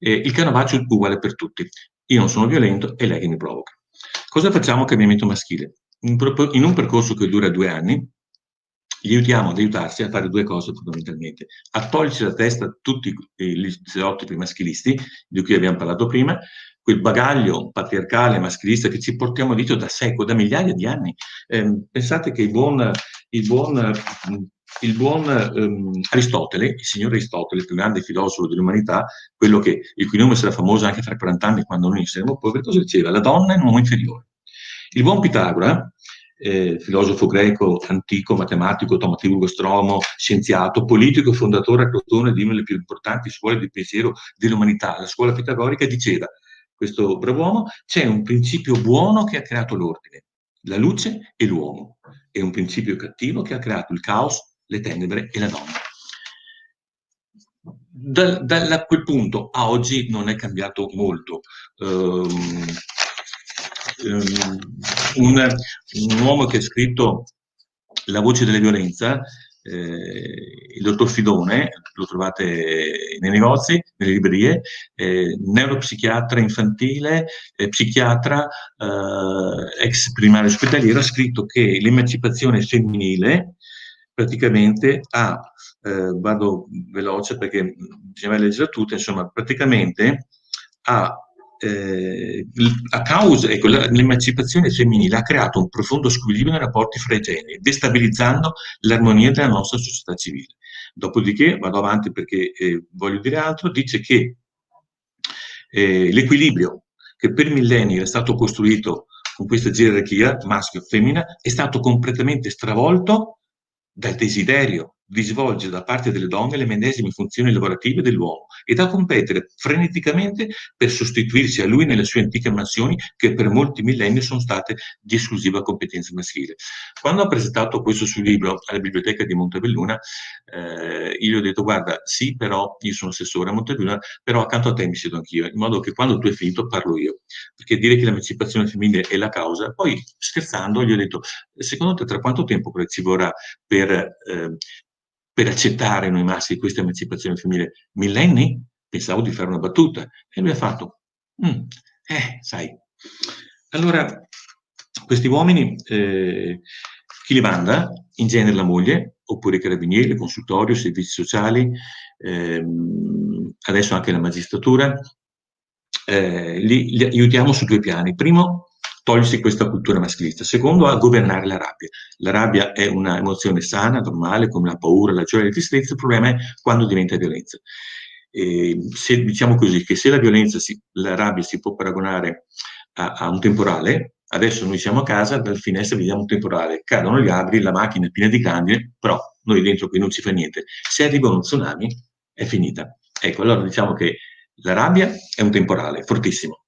[SPEAKER 7] Il canovaccio è uguale per tutti. Io non sono violento, è lei che mi provoca. Cosa facciamo? Cambiamento maschile. In un percorso che dura 2 anni, gli aiutiamo ad aiutarsi a fare 2 cose fondamentalmente: a togliersi da testa tutti gli stereotipi maschilisti di cui abbiamo parlato prima, quel bagaglio patriarcale maschilista che ci portiamo dietro da secoli, da migliaia di anni. Pensate che il buon Aristotele, il signor Aristotele, il più grande filosofo dell'umanità, quello il cui nome sarà famoso anche fra 40 anni quando noi saremo poveri, cosa diceva? La donna è un uomo inferiore. Il buon Pitagora, filosofo greco antico, matematico, taumaturgo, astronomo, scienziato, politico e fondatore a Crotone di una delle più importanti scuole di pensiero dell'umanità, la scuola pitagorica, diceva, questo bravo uomo, c'è un principio buono che ha creato l'ordine, la luce e l'uomo, e un principio cattivo che ha creato il caos, le tenebre e la donna. Da quel punto a oggi non è cambiato molto. Un uomo che ha scritto La voce della violenza, il dottor Fidone, lo trovate nei negozi, nelle librerie, neuropsichiatra infantile, psichiatra, ex primario ospedaliero, ha scritto che l'emancipazione femminile praticamente vado veloce perché bisogna leggere tutte, insomma, praticamente a causa, ecco, l'emancipazione femminile ha creato un profondo squilibrio nei rapporti fra i generi, destabilizzando l'armonia della nostra società civile. Dopodiché, vado avanti perché voglio dire altro, dice che l'equilibrio che per millenni era stato costruito con questa gerarchia maschio e femmina è stato completamente stravolto dal desiderio di svolgere da parte delle donne le medesime funzioni lavorative dell'uomo e da competere freneticamente per sostituirsi a lui nelle sue antiche mansioni che per molti millenni sono state di esclusiva competenza maschile. Quando ho presentato questo suo libro alla biblioteca di Montebelluna, io gli ho detto: guarda, sì, però io sono assessore a Montebelluna, però accanto a te mi siedo anch'io, in modo che quando tu hai finito parlo io, perché dire che l'emancipazione femminile è la causa. Poi, scherzando, gli ho detto: secondo te tra quanto tempo ci vorrà per accettare noi maschi questa emancipazione femminile? Millenni? Pensavo di fare una battuta. E lui ha fatto: sai. Allora, questi uomini, chi li manda? In genere la moglie, oppure i carabinieri, il consultorio, i servizi sociali, adesso anche la magistratura. Li aiutiamo su 2 piani. Primo, togliersi questa cultura maschilista. Secondo, a governare la rabbia. La rabbia è una emozione sana, normale, come la paura, la gioia e la tristezza. Il problema è quando diventa violenza. Se diciamo così, che se la rabbia si può paragonare a un temporale, adesso noi siamo a casa, dal finestra vediamo un temporale, cadono gli alberi, la macchina è piena di grandine, però noi dentro qui non ci fa niente. Se arriva uno tsunami, è finita. Ecco, allora diciamo che la rabbia è un temporale fortissimo.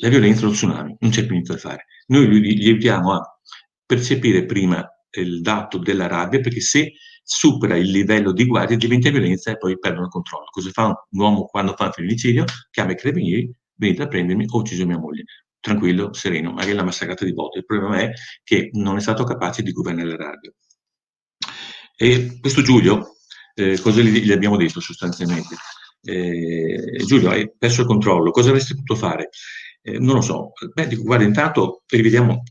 [SPEAKER 7] La violenza è lo tsunami, non c'è più niente da fare. Noi gli aiutiamo a percepire prima il dato della rabbia, perché se supera il livello di guardia diventa violenza e poi perdono il controllo. Cosa fa un uomo quando fa un femminicidio? Chiama i carabinieri, venite a prendermi, ho ucciso mia moglie. tranquillo, sereno, magari la massacrata di voto. Il problema è che non è stato capace di governare la radio. E questo Giulio, cosa gli abbiamo detto sostanzialmente? Giulio, hai perso il controllo, cosa avresti potuto fare? Non lo so. Beh, dico, guarda, intanto rivediamo.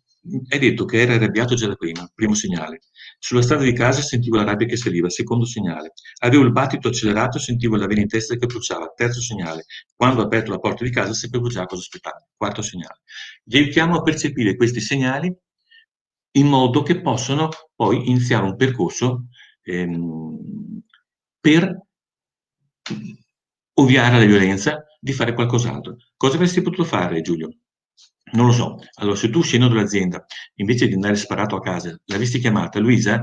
[SPEAKER 7] Hai detto che era arrabbiato già da prima, primo segnale. Sulla strada di casa sentivo la rabbia che saliva, secondo segnale. Avevo il battito accelerato, sentivo la vena in testa che bruciava, terzo segnale. Quando ho aperto la porta di casa sapevo già cosa aspettare, quarto segnale. Gli aiutiamo a percepire questi segnali in modo che possano poi iniziare un percorso per ovviare alla violenza, di fare qualcos'altro. Cosa avresti potuto fare, Giulio? Non lo so. Allora, se tu scendo dall'azienda, invece di andare sparato a casa, l'avresti chiamata, Luisa,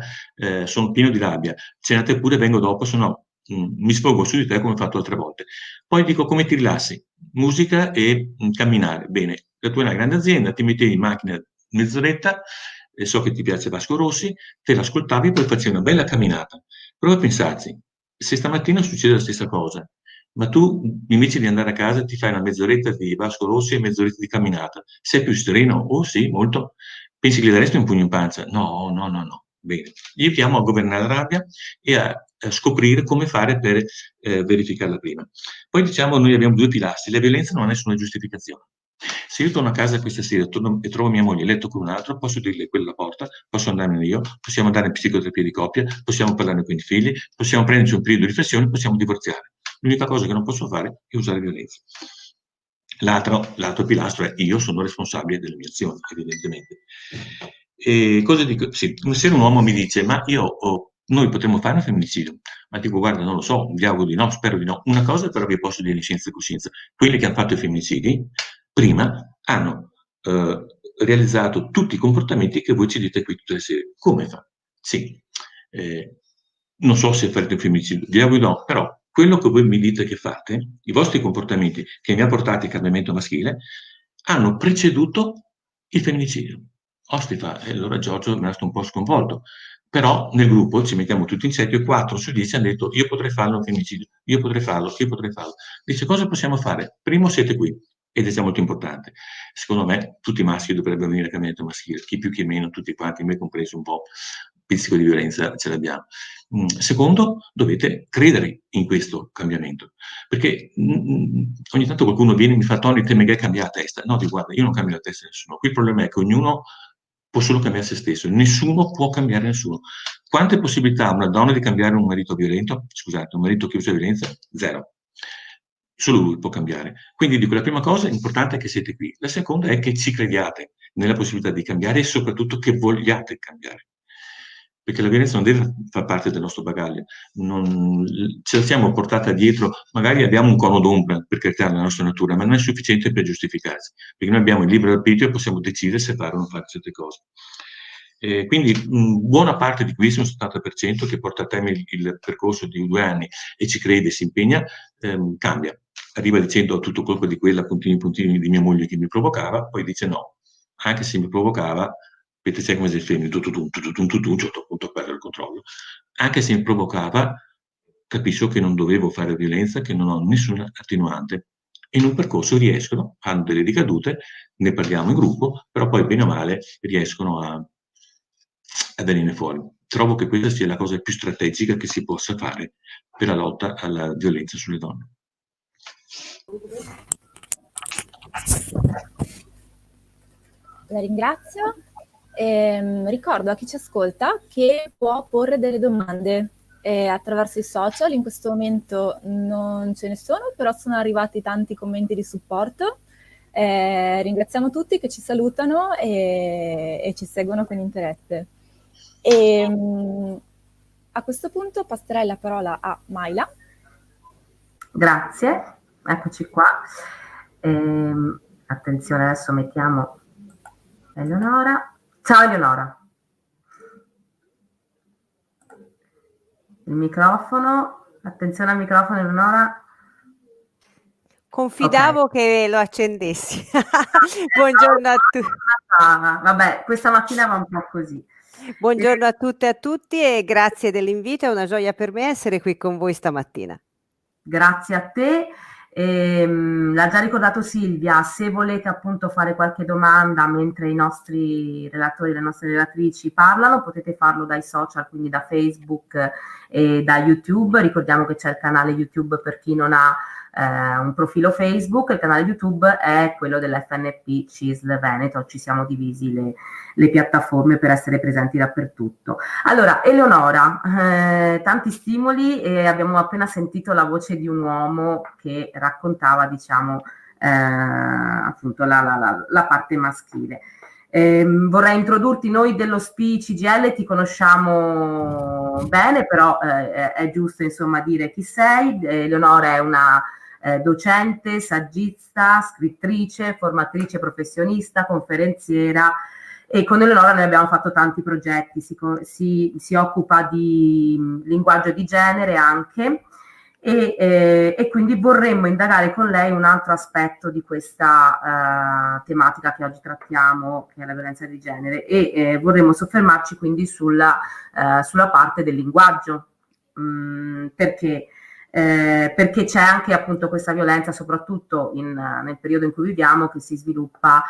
[SPEAKER 7] sono pieno di rabbia, cenate pure, vengo dopo, se no mi sfogo su di te come ho fatto altre volte. Poi dico, come ti rilassi? Musica e camminare. Bene, tu hai una grande azienda, ti metti in macchina mezz'oretta, so che ti piace Vasco Rossi, te l'ascoltavi, poi facevi una bella camminata. Prova a pensarci, se stamattina succede la stessa cosa, ma tu invece di andare a casa ti fai una mezz'oretta di Vasco Rossi e mezz'oretta di camminata. Sei più sereno? Oh sì, molto. Pensi che gli daresti un pugno in pancia? No, no, no, no. Bene. Gli aiutiamo a governare la rabbia e a scoprire come fare per verificarla prima. Poi diciamo, noi abbiamo due pilastri. La violenza non ha nessuna giustificazione. Se io torno a casa questa sera e trovo mia moglie a letto con un altro, posso dirle quella alla porta, posso andarmene io, possiamo andare in psicoterapia di coppia, possiamo parlarne con i figli, possiamo prenderci un periodo di riflessione, possiamo divorziare. L'unica cosa che non posso fare è usare violenza. L'altro pilastro è io sono responsabile delle mie azioni, evidentemente. E cosa dico? Sì, se un uomo mi dice, ma noi potremmo fare un femminicidio, ma dico, guarda, non lo so, vi auguro di no, spero di no. Una cosa però vi posso dire in scienza e coscienza, quelli che hanno fatto i femminicidi prima hanno realizzato tutti i comportamenti che voi ci dite qui tutte le sere. Come fa? Sì, non so se farete un femminicidio, vi auguro di no, però quello che voi mi dite che fate, i vostri comportamenti che mi ha portato il cambiamento maschile, hanno preceduto il femminicidio. Ostifa, e allora Giorgio è rimasto un po' sconvolto. Però nel gruppo ci mettiamo tutti in cerchio e 4 su 10 hanno detto io potrei farlo un femminicidio, io potrei farlo, io potrei farlo. Dice cosa possiamo fare? Primo siete qui, ed è già molto importante. Secondo me tutti i maschi dovrebbero venire a cambiamento maschile, chi più chi meno, tutti quanti, me compreso un po', pizzico di violenza ce l'abbiamo. Secondo, dovete credere in questo cambiamento, perché ogni tanto qualcuno viene e mi fa Tony, te mega cambia la testa. No, ti guarda, io non cambio la testa di nessuno. Qui il problema è che ognuno può solo cambiare se stesso, nessuno può cambiare nessuno. Quante possibilità ha una donna di cambiare un marito violento? Scusate, un marito che usa violenza? Zero. Solo lui può cambiare. Quindi dico, la prima cosa importante è che siete qui. La seconda è che ci crediate nella possibilità di cambiare e soprattutto che vogliate cambiare. Perché la violenza non deve far parte del nostro bagaglio. Ce la siamo portata dietro, magari abbiamo un cono d'ombra per carità nella nostra natura, ma non è sufficiente per giustificarsi. Perché noi abbiamo il libero arbitrio e possiamo decidere se fare o non fare certe cose. Quindi buona parte di questo, un 70%, che porta a termine il percorso di 2 anni e ci crede, si impegna, cambia. Arriva dicendo tutto colpo di quella, puntini di mia moglie che mi provocava, poi dice no, anche se mi provocava, vedete c'è come se il film, a un certo punto perdo il controllo. Anche se mi provocava, capisco che non dovevo fare violenza, che non ho nessuna attenuante. E in un percorso riescono, hanno delle ricadute, ne parliamo in gruppo, però poi bene o male riescono a venire fuori. Trovo che questa sia la cosa più strategica che si possa fare per la lotta alla violenza sulle donne.
[SPEAKER 4] La ringrazio. Ricordo a chi ci ascolta che può porre delle domande attraverso i social. In questo momento non ce ne sono, però sono arrivati tanti commenti di supporto. Ringraziamo tutti che ci salutano e ci seguono con interesse. A questo punto passerei la parola a Maila.
[SPEAKER 3] Grazie, eccoci qua. Attenzione, adesso mettiamo Eleonora. Ciao Eleonora. Il microfono, attenzione al microfono Eleonora.
[SPEAKER 8] Confidavo che lo accendessi. Buongiorno a tutti.
[SPEAKER 3] Vabbè, questa mattina va un po' così.
[SPEAKER 8] Buongiorno a tutte e a tutti e grazie dell'invito, è una gioia per me essere qui con voi stamattina.
[SPEAKER 3] Grazie a te. L'ha già ricordato Silvia, se volete appunto fare qualche domanda mentre i nostri relatori e le nostre relatrici parlano, potete farlo dai social, quindi da Facebook e da YouTube. Ricordiamo che c'è il canale YouTube per chi non ha un profilo Facebook, il canale YouTube è quello dell'FNP CISL Veneto, ci siamo divisi le piattaforme per essere presenti dappertutto. Allora, Eleonora, tanti stimoli e abbiamo appena sentito la voce di un uomo che raccontava, diciamo, appunto la parte maschile. Vorrei introdurti, noi dello SPI CGIL ti conosciamo bene, però è giusto insomma dire chi sei. Eleonora è una docente, saggista, scrittrice, formatrice professionista, conferenziera, e con Eleonora noi abbiamo fatto tanti progetti, si occupa di linguaggio di genere anche, e quindi vorremmo indagare con lei un altro aspetto di questa tematica che oggi trattiamo, che è la violenza di genere, e vorremmo soffermarci quindi sulla parte del linguaggio, perché c'è anche appunto questa violenza, soprattutto nel periodo in cui viviamo, che si sviluppa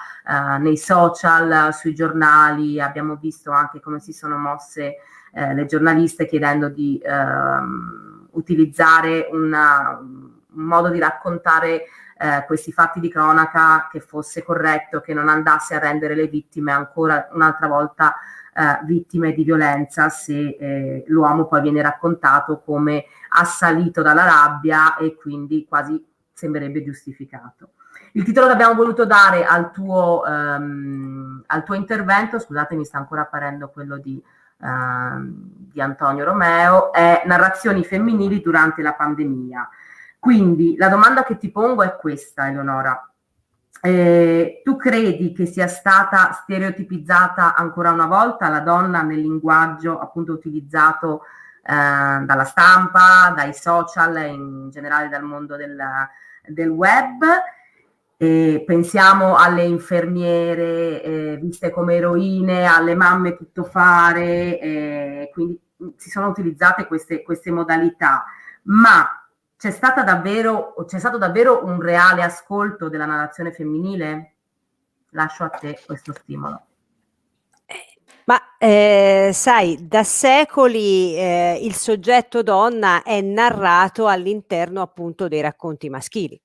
[SPEAKER 3] nei social, sui giornali. Abbiamo visto anche come si sono mosse le giornaliste chiedendo di utilizzare un modo di raccontare questi fatti di cronaca che fosse corretto, che non andasse a rendere le vittime ancora un'altra volta vittime di violenza, se l'uomo poi viene raccontato come assalito dalla rabbia e quindi quasi sembrerebbe giustificato. Il titolo che abbiamo voluto dare al tuo intervento, scusate, mi sta ancora apparendo quello di Antonio Romeo, è Narrazioni femminili durante la pandemia. Quindi la domanda che ti pongo è questa, Eleonora. Tu credi che sia stata stereotipizzata ancora una volta la donna nel linguaggio appunto utilizzato dalla stampa, dai social, in generale dal mondo del web? Pensiamo alle infermiere viste come eroine, alle mamme tuttofare, quindi si sono utilizzate queste modalità, ma c'è stato davvero un reale ascolto della narrazione femminile? Lascio a te questo stimolo.
[SPEAKER 8] Ma sai, da secoli il soggetto donna è narrato all'interno appunto dei racconti maschili.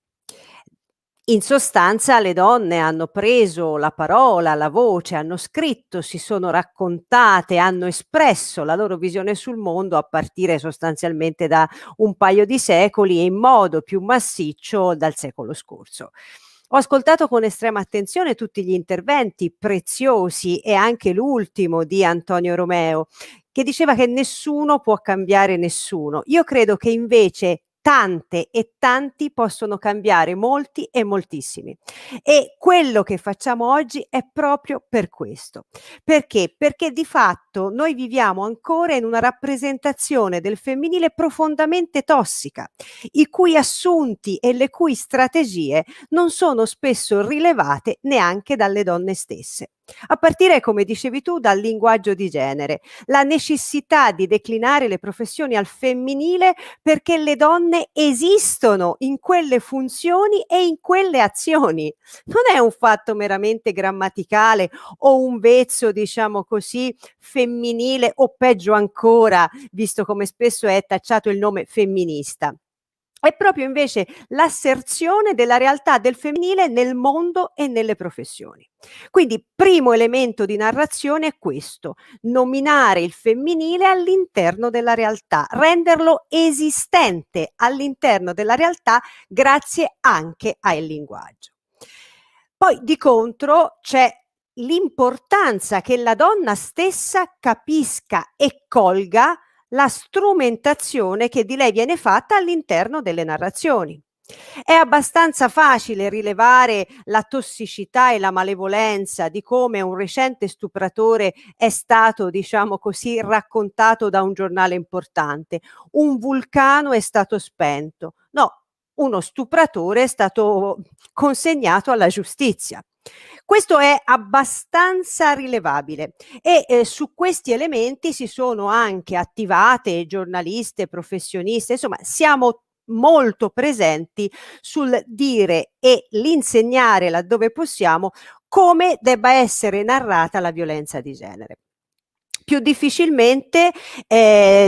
[SPEAKER 8] In sostanza le donne hanno preso la parola, la voce, hanno scritto, si sono raccontate, hanno espresso la loro visione sul mondo a partire sostanzialmente da un paio di secoli e in modo più massiccio dal secolo scorso. Ho ascoltato con estrema attenzione tutti gli interventi preziosi e anche l'ultimo di Antonio Romeo, che diceva che nessuno può cambiare nessuno. Io credo che invece tante e tanti possono cambiare molti e moltissimi. E quello che facciamo oggi è proprio per questo. Perché? Perché di fatto noi viviamo ancora in una rappresentazione del femminile profondamente tossica, i cui assunti e le cui strategie non sono spesso rilevate neanche dalle donne stesse. A partire, come dicevi tu, dal linguaggio di genere, la necessità di declinare le professioni al femminile perché le donne esistono in quelle funzioni e in quelle azioni. Non è un fatto meramente grammaticale o un vezzo, diciamo così, femminile o peggio ancora, visto come spesso è tacciato il nome femminista. È proprio invece l'asserzione della realtà del femminile nel mondo e nelle professioni. Quindi, primo elemento di narrazione è questo: nominare il femminile all'interno della realtà, renderlo esistente all'interno della realtà grazie anche al linguaggio. Poi, di contro, c'è l'importanza che la donna stessa capisca e colga la strumentazione che di lei viene fatta all'interno delle narrazioni. È abbastanza facile rilevare la tossicità e la malevolenza di come un recente stupratore è stato, diciamo così, raccontato da un giornale importante. Un vulcano è stato spento. No, uno stupratore è stato consegnato alla giustizia. Questo è abbastanza rilevabile e su questi elementi si sono anche attivate giornaliste, professioniste, insomma siamo molto presenti sul dire e l'insegnare laddove possiamo come debba essere narrata la violenza di genere. Più difficilmente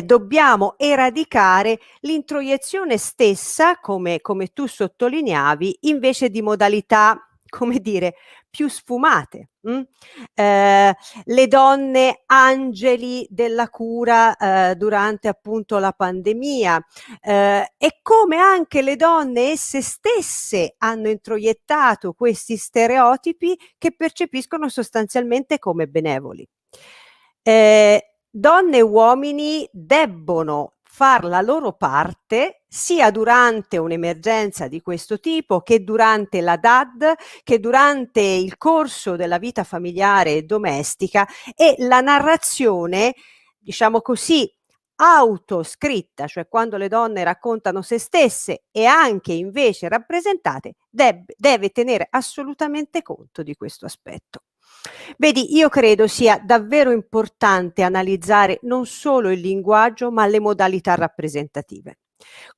[SPEAKER 8] dobbiamo eradicare l'introiezione stessa, come tu sottolineavi, invece di modalità, come dire, più sfumate. Le donne angeli della cura durante appunto la pandemia, e come anche le donne esse stesse hanno introiettato questi stereotipi che percepiscono sostanzialmente come benevoli. Donne e uomini debbono far la loro parte sia durante un'emergenza di questo tipo che durante la DAD, che durante il corso della vita familiare e domestica, e la narrazione, diciamo così, autoscritta, cioè quando le donne raccontano se stesse e anche invece rappresentate, deve tenere assolutamente conto di questo aspetto. Vedi, io credo sia davvero importante analizzare non solo il linguaggio, ma le modalità rappresentative.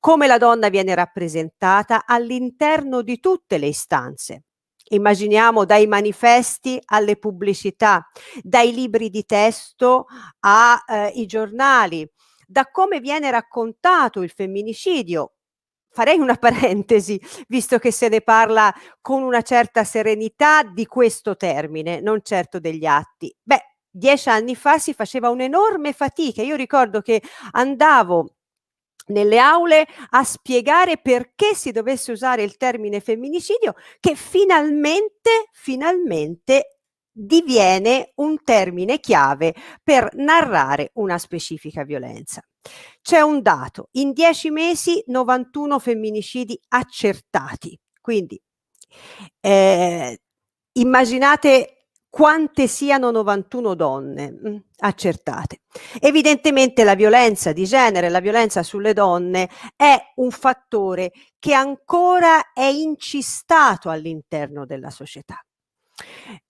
[SPEAKER 8] Come la donna viene rappresentata all'interno di tutte le istanze. Immaginiamo dai manifesti alle pubblicità, dai libri di testo ai giornali, da come viene raccontato il femminicidio. Farei una parentesi, visto che se ne parla con una certa serenità di questo termine, non certo degli atti. 10 anni fa si faceva un'enorme fatica. Io ricordo che andavo nelle aule a spiegare perché si dovesse usare il termine femminicidio, che finalmente diviene un termine chiave per narrare una specifica violenza. C'è un dato: in 10 mesi 91 femminicidi accertati, quindi immaginate quante siano 91 donne accertate. Evidentemente la violenza di genere, la violenza sulle donne è un fattore che ancora è incistato all'interno della società.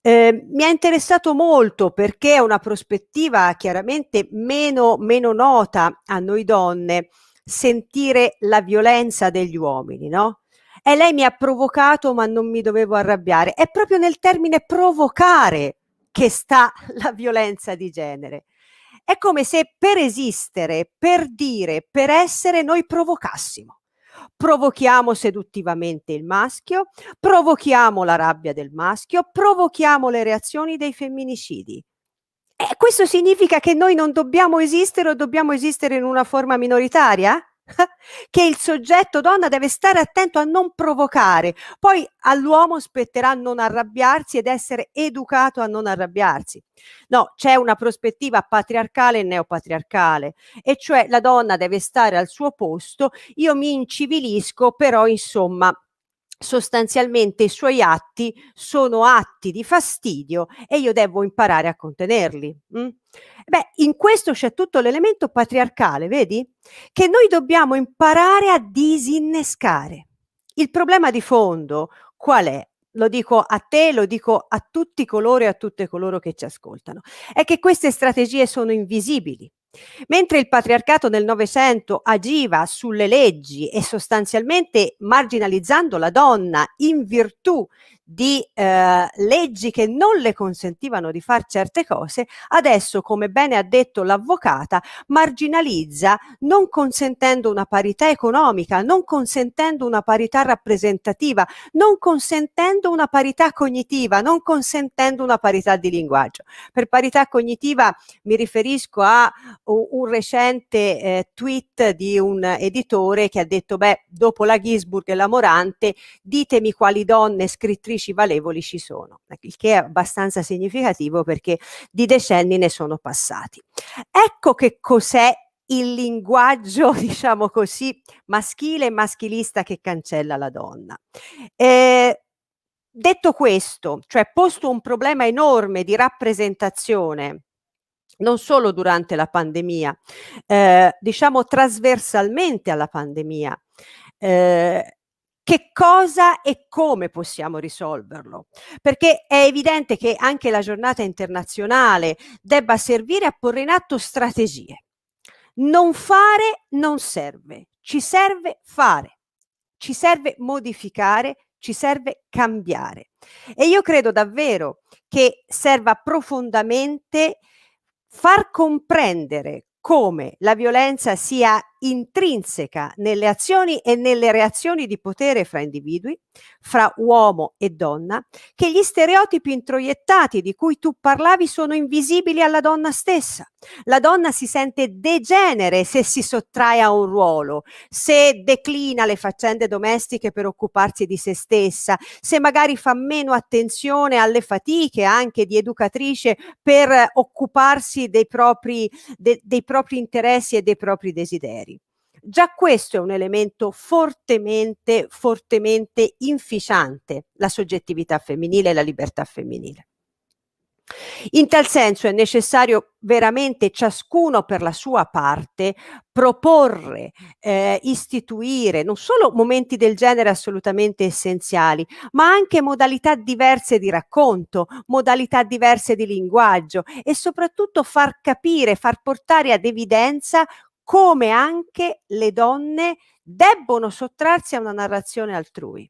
[SPEAKER 8] Mi è interessato molto, perché è una prospettiva chiaramente meno nota a noi donne, sentire la violenza degli uomini, no? E lei mi ha provocato, ma non mi dovevo arrabbiare. È proprio nel termine provocare che sta la violenza di genere. È come se per esistere, per dire, per essere, noi provocassimo. Provochiamo seduttivamente il maschio, provochiamo la rabbia del maschio, provochiamo le reazioni dei femminicidi. E questo significa che noi non dobbiamo esistere, o dobbiamo esistere in una forma minoritaria? Che il soggetto donna deve stare attento a non provocare, poi all'uomo spetterà non arrabbiarsi ed essere educato a non arrabbiarsi. No, c'è una prospettiva patriarcale e neopatriarcale, e cioè la donna deve stare al suo posto, io mi incivilisco, però insomma sostanzialmente i suoi atti sono atti di fastidio e io devo imparare a contenerli. In questo c'è tutto l'elemento patriarcale, vedi? Che noi dobbiamo imparare a disinnescare. Il problema di fondo qual è? Lo dico a te, lo dico a tutti coloro e a tutte coloro che ci ascoltano, è che queste strategie sono invisibili. Mentre il patriarcato nel Novecento agiva sulle leggi e sostanzialmente marginalizzando la donna in virtù di leggi che non le consentivano di fare certe cose, adesso, come bene ha detto l'avvocata, marginalizza non consentendo una parità economica, non consentendo una parità rappresentativa, non consentendo una parità cognitiva, non consentendo una parità di linguaggio. Per parità cognitiva mi riferisco a un recente tweet di un editore che ha detto: dopo la Gisburg e la Morante, ditemi quali donne scrittrici valevoli ci sono, il che è abbastanza significativo perché di decenni ne sono passati. Ecco che cos'è il linguaggio, diciamo così, maschile e maschilista che cancella la donna. Detto questo, cioè posto un problema enorme di rappresentazione, non solo durante la pandemia, diciamo trasversalmente alla pandemia, che cosa e come possiamo risolverlo? Perché è evidente che anche la giornata internazionale debba servire a porre in atto strategie. Non fare non serve, ci serve fare, ci serve modificare, ci serve cambiare. E io credo davvero che serva profondamente far comprendere come la violenza sia intrinseca nelle azioni e nelle reazioni di potere fra individui, fra uomo e donna, che gli stereotipi introiettati di cui tu parlavi sono invisibili alla donna stessa. La donna si sente degenere se si sottrae a un ruolo, se declina le faccende domestiche per occuparsi di se stessa, se magari fa meno attenzione alle fatiche anche di educatrice per occuparsi dei propri interessi e dei propri desideri. Già questo è un elemento fortemente inficiante la soggettività femminile e la libertà femminile. In tal senso è necessario veramente, ciascuno per la sua parte, proporre, istituire non solo momenti del genere assolutamente essenziali, ma anche modalità diverse di racconto, modalità diverse di linguaggio e soprattutto far capire, far portare ad evidenza come anche le donne debbono sottrarsi a una narrazione altrui.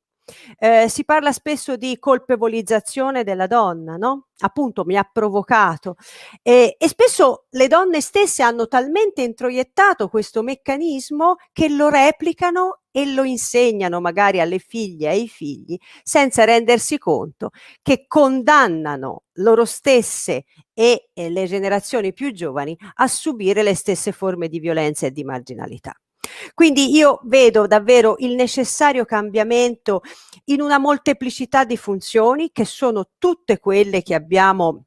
[SPEAKER 8] Si parla spesso di colpevolizzazione della donna, no? Appunto mi ha provocato e spesso le donne stesse hanno talmente introiettato questo meccanismo che lo replicano e lo insegnano magari alle figlie e ai figli senza rendersi conto che condannano loro stesse e le generazioni più giovani a subire le stesse forme di violenza e di marginalità. Quindi io vedo davvero il necessario cambiamento in una molteplicità di funzioni che sono tutte quelle che abbiamo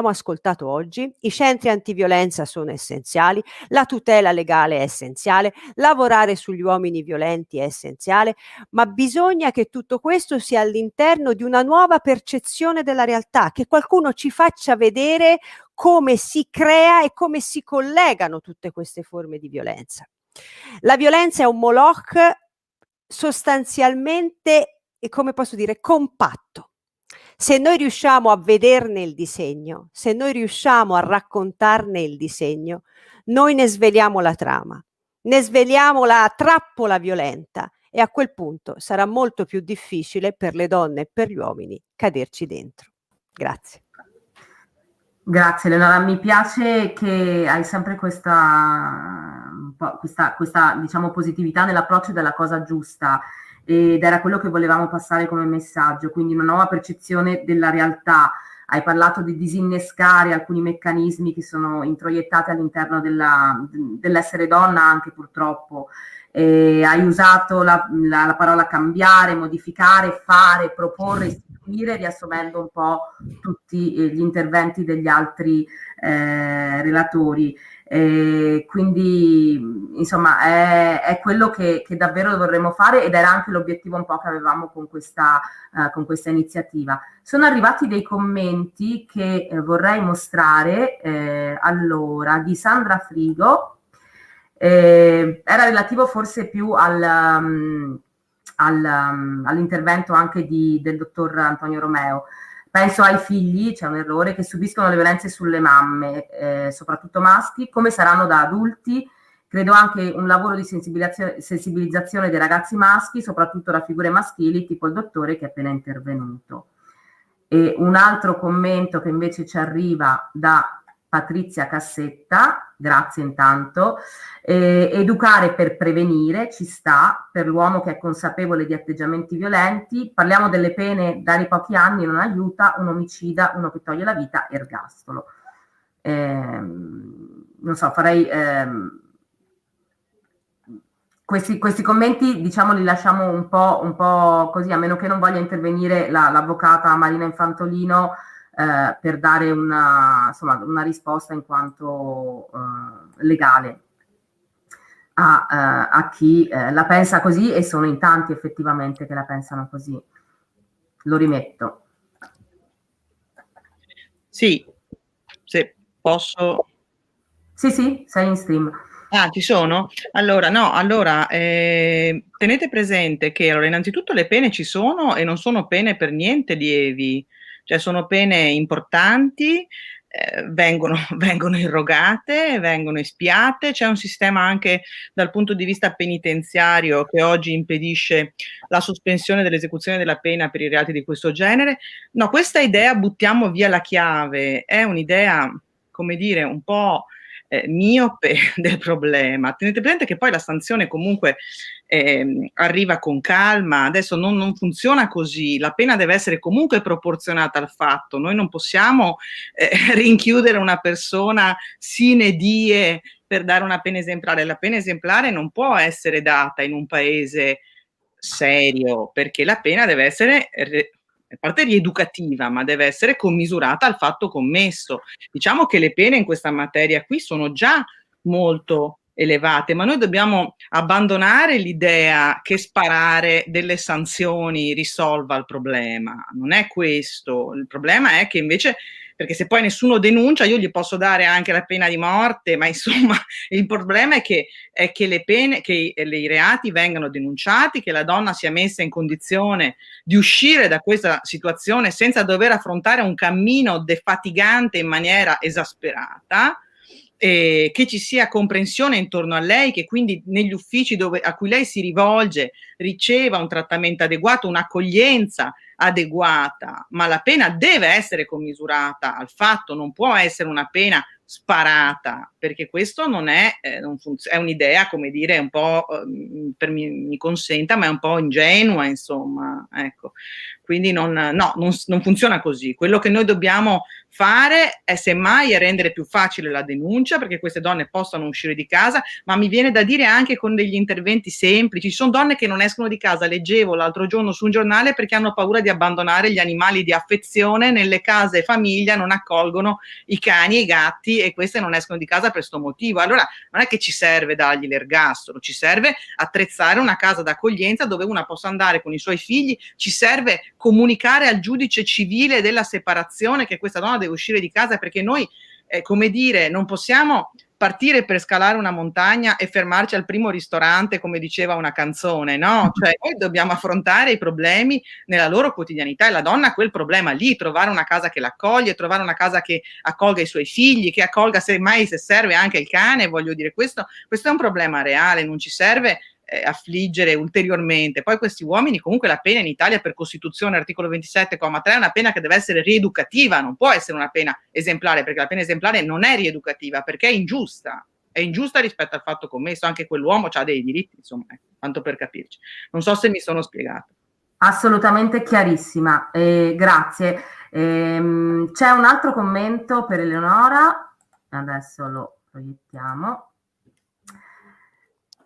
[SPEAKER 8] ascoltato oggi. I centri antiviolenza sono essenziali, la tutela legale è essenziale, lavorare sugli uomini violenti è essenziale, ma bisogna che tutto questo sia all'interno di una nuova percezione della realtà, che qualcuno ci faccia vedere come si crea e come si collegano tutte queste forme di violenza. La violenza è un moloch sostanzialmente, come posso dire, compatto. Se noi riusciamo a vederne il disegno, se noi riusciamo a raccontarne il disegno, noi ne sveliamo la trama, ne sveliamo la trappola violenta e a quel punto sarà molto più difficile per le donne e per gli uomini caderci dentro. Grazie.
[SPEAKER 3] Grazie Eleonora, mi piace che hai sempre questa diciamo positività nell'approccio della cosa giusta, ed era quello che volevamo passare come messaggio, quindi una nuova percezione della realtà. Hai parlato di disinnescare alcuni meccanismi che sono introiettati all'interno dell'essere donna anche purtroppo. Hai usato la parola cambiare, modificare, fare, proporre, istituire, riassumendo un po' tutti gli interventi degli altri relatori. Quindi insomma è quello che davvero vorremmo fare, ed era anche l'obiettivo un po' che avevamo con questa iniziativa. Sono arrivati dei commenti che vorrei mostrare, allora, di Sandra Frigo. Era relativo forse più all'intervento anche del dottor Antonio Romeo. Penso ai figli, c'è un errore, che subiscono le violenze sulle mamme, soprattutto maschi, come saranno da adulti. Credo anche un lavoro di sensibilizzazione dei ragazzi maschi, soprattutto da figure maschili, tipo il dottore che è appena intervenuto. E un altro commento che invece ci arriva da Patrizia Cassetta, grazie intanto. Educare per prevenire, ci sta, per l'uomo che è consapevole di atteggiamenti violenti. Parliamo delle pene, dare pochi anni non aiuta, un omicida, uno che toglie la vita, ergastolo. Non so, farei questi commenti, diciamo, li lasciamo un po' così, a meno che non voglia intervenire l'avvocata Marina Infantolino per dare una risposta in quanto legale a chi la pensa così, e sono in tanti effettivamente che la pensano così. Lo rimetto.
[SPEAKER 6] Sì, se posso.
[SPEAKER 3] Sì, sei in stream.
[SPEAKER 6] Ah, ci sono? Allora, tenete presente che innanzitutto le pene ci sono e non sono pene per niente lievi, cioè sono pene importanti, vengono irrogate, vengono espiate. C'è un sistema anche dal punto di vista penitenziario che oggi impedisce la sospensione dell'esecuzione della pena per i reati di questo genere. No, questa idea buttiamo via la chiave è un'idea, come dire, un po' miope del problema. Tenete presente che poi la sanzione comunque arriva con calma, adesso non funziona così, la pena deve essere comunque proporzionata al fatto, noi non possiamo rinchiudere una persona sine die per dare una pena esemplare, la pena esemplare non può essere data in un paese serio, perché la pena deve essere a parte rieducativa, ma deve essere commisurata al fatto commesso. Diciamo che le pene in questa materia qui sono già molto elevate, ma noi dobbiamo abbandonare l'idea che sparare delle sanzioni risolva il problema. Non è questo. Il problema è che invece, perché se poi nessuno denuncia, io gli posso dare anche la pena di morte, ma insomma il problema è che le pene, che i reati vengano denunciati, che la donna sia messa in condizione di uscire da questa situazione senza dover affrontare un cammino defatigante in maniera esasperata, che ci sia comprensione intorno a lei, che quindi negli uffici a cui lei si rivolge riceva un trattamento adeguato, un'accoglienza adeguata, ma la pena deve essere commisurata al fatto, non può essere una pena sparata, perché questo non è, è un'idea, come dire, un po', mi consenta, ma è un po' ingenua, insomma, ecco. Quindi non funziona così. Quello che noi dobbiamo fare è semmai rendere più facile la denuncia, perché queste donne possano uscire di casa, ma mi viene da dire anche con degli interventi semplici. Ci sono donne che non escono di casa, leggevo l'altro giorno su un giornale, perché hanno paura di abbandonare gli animali di affezione, nelle case famiglia non accolgono i cani e i gatti e queste non escono di casa per questo motivo. Allora non è che ci serve dargli l'ergastolo, ci serve attrezzare una casa d'accoglienza dove una possa andare con i suoi figli, ci serve comunicare al giudice civile della separazione che questa donna deve uscire di casa, perché noi, come dire, non possiamo partire per scalare una montagna e fermarci al primo ristorante, come diceva una canzone, no? Cioè noi dobbiamo affrontare i problemi nella loro quotidianità, e la donna ha quel problema lì, trovare una casa che l'accoglie, trovare una casa che accolga i suoi figli, che accolga semmai, se serve, anche il cane, voglio dire, questo è un problema reale, non ci serve affliggere ulteriormente. Poi questi uomini, comunque la pena in Italia per Costituzione, articolo 27,3, è una pena che deve essere rieducativa, non può essere una pena esemplare, perché la pena esemplare non è rieducativa, perché è ingiusta rispetto al fatto commesso, anche quell'uomo ha dei diritti, insomma, tanto per capirci. Non so se mi sono spiegata.
[SPEAKER 3] Assolutamente chiarissima, grazie. C'è un altro commento per Eleonora, adesso lo proiettiamo.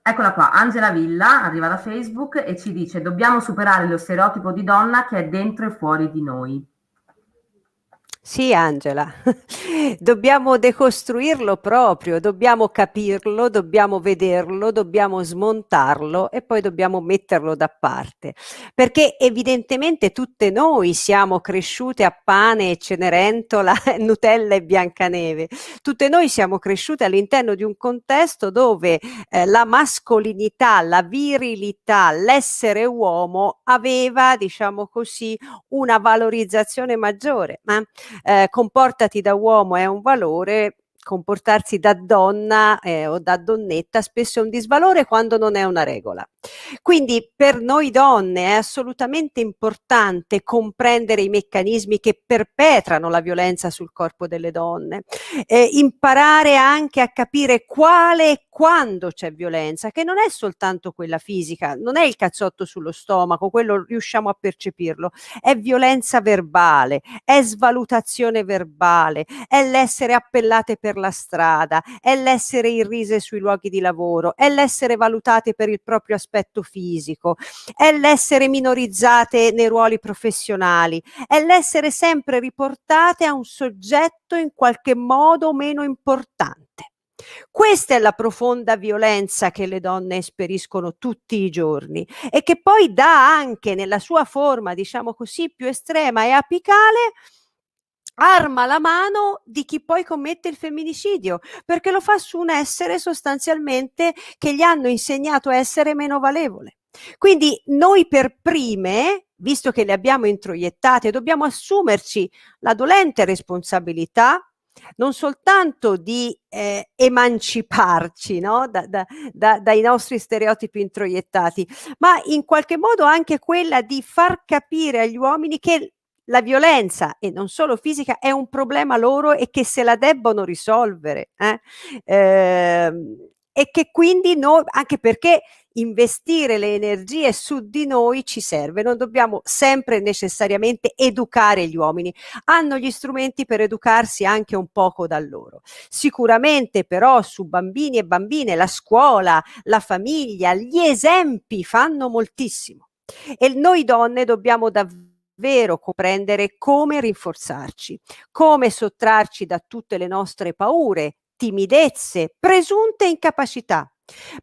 [SPEAKER 3] Eccola qua, Angela Villa arriva da Facebook e ci dice: dobbiamo superare lo stereotipo di donna che è dentro e fuori di noi.
[SPEAKER 8] Sì, Angela, dobbiamo decostruirlo proprio, dobbiamo capirlo, dobbiamo vederlo, dobbiamo smontarlo e poi dobbiamo metterlo da parte, perché evidentemente tutte noi siamo cresciute a pane e Cenerentola, Nutella e Biancaneve, tutte noi siamo cresciute all'interno di un contesto dove la mascolinità, la virilità, l'essere uomo aveva, diciamo così, una valorizzazione maggiore, ma comportati da uomo è un valore, comportarsi da donna o da donnetta spesso è un disvalore quando non è una regola. Quindi per noi donne è assolutamente importante comprendere i meccanismi che perpetrano la violenza sul corpo delle donne, imparare anche a capire quale e quando c'è violenza, che non è soltanto quella fisica, non è il cazzotto sullo stomaco, quello riusciamo a percepirlo, è violenza verbale, è svalutazione verbale, è l'essere appellate per la strada, è l'essere irrise sui luoghi di lavoro, è l'essere valutate per il proprio aspetto fisico, è l'essere minorizzate nei ruoli professionali, è l'essere sempre riportate a un soggetto in qualche modo meno importante. Questa è la profonda violenza che le donne esperiscono tutti i giorni e che poi dà anche nella sua forma, diciamo così, più estrema e apicale, arma la mano di chi poi commette il femminicidio, perché lo fa su un essere sostanzialmente che gli hanno insegnato a essere meno valevole. Quindi noi per prime, visto che le abbiamo introiettate, dobbiamo assumerci la dolente responsabilità non soltanto di emanciparci, no? Dai nostri stereotipi introiettati, ma in qualche modo anche quella di far capire agli uomini che la violenza, e non solo fisica, è un problema loro e che se la debbono risolvere. E che quindi noi, anche perché investire le energie su di noi ci serve, non dobbiamo sempre necessariamente educare gli uomini, hanno gli strumenti per educarsi anche un poco da loro. Sicuramente però su bambini e bambine la scuola, la famiglia, gli esempi fanno moltissimo e noi donne dobbiamo davvero comprendere come rinforzarci, come sottrarci da tutte le nostre paure, timidezze, presunte incapacità,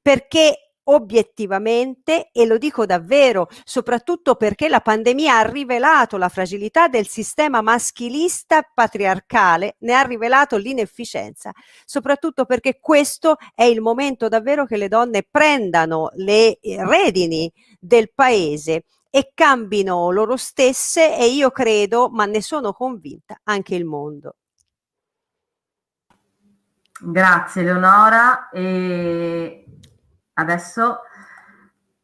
[SPEAKER 8] perché obiettivamente, e lo dico davvero, soprattutto perché la pandemia ha rivelato la fragilità del sistema maschilista patriarcale, ne ha rivelato l'inefficienza, soprattutto perché questo è il momento davvero che le donne prendano le redini del paese e cambino loro stesse e io credo, ma ne sono convinta, anche il mondo.
[SPEAKER 3] Grazie Leonora, e adesso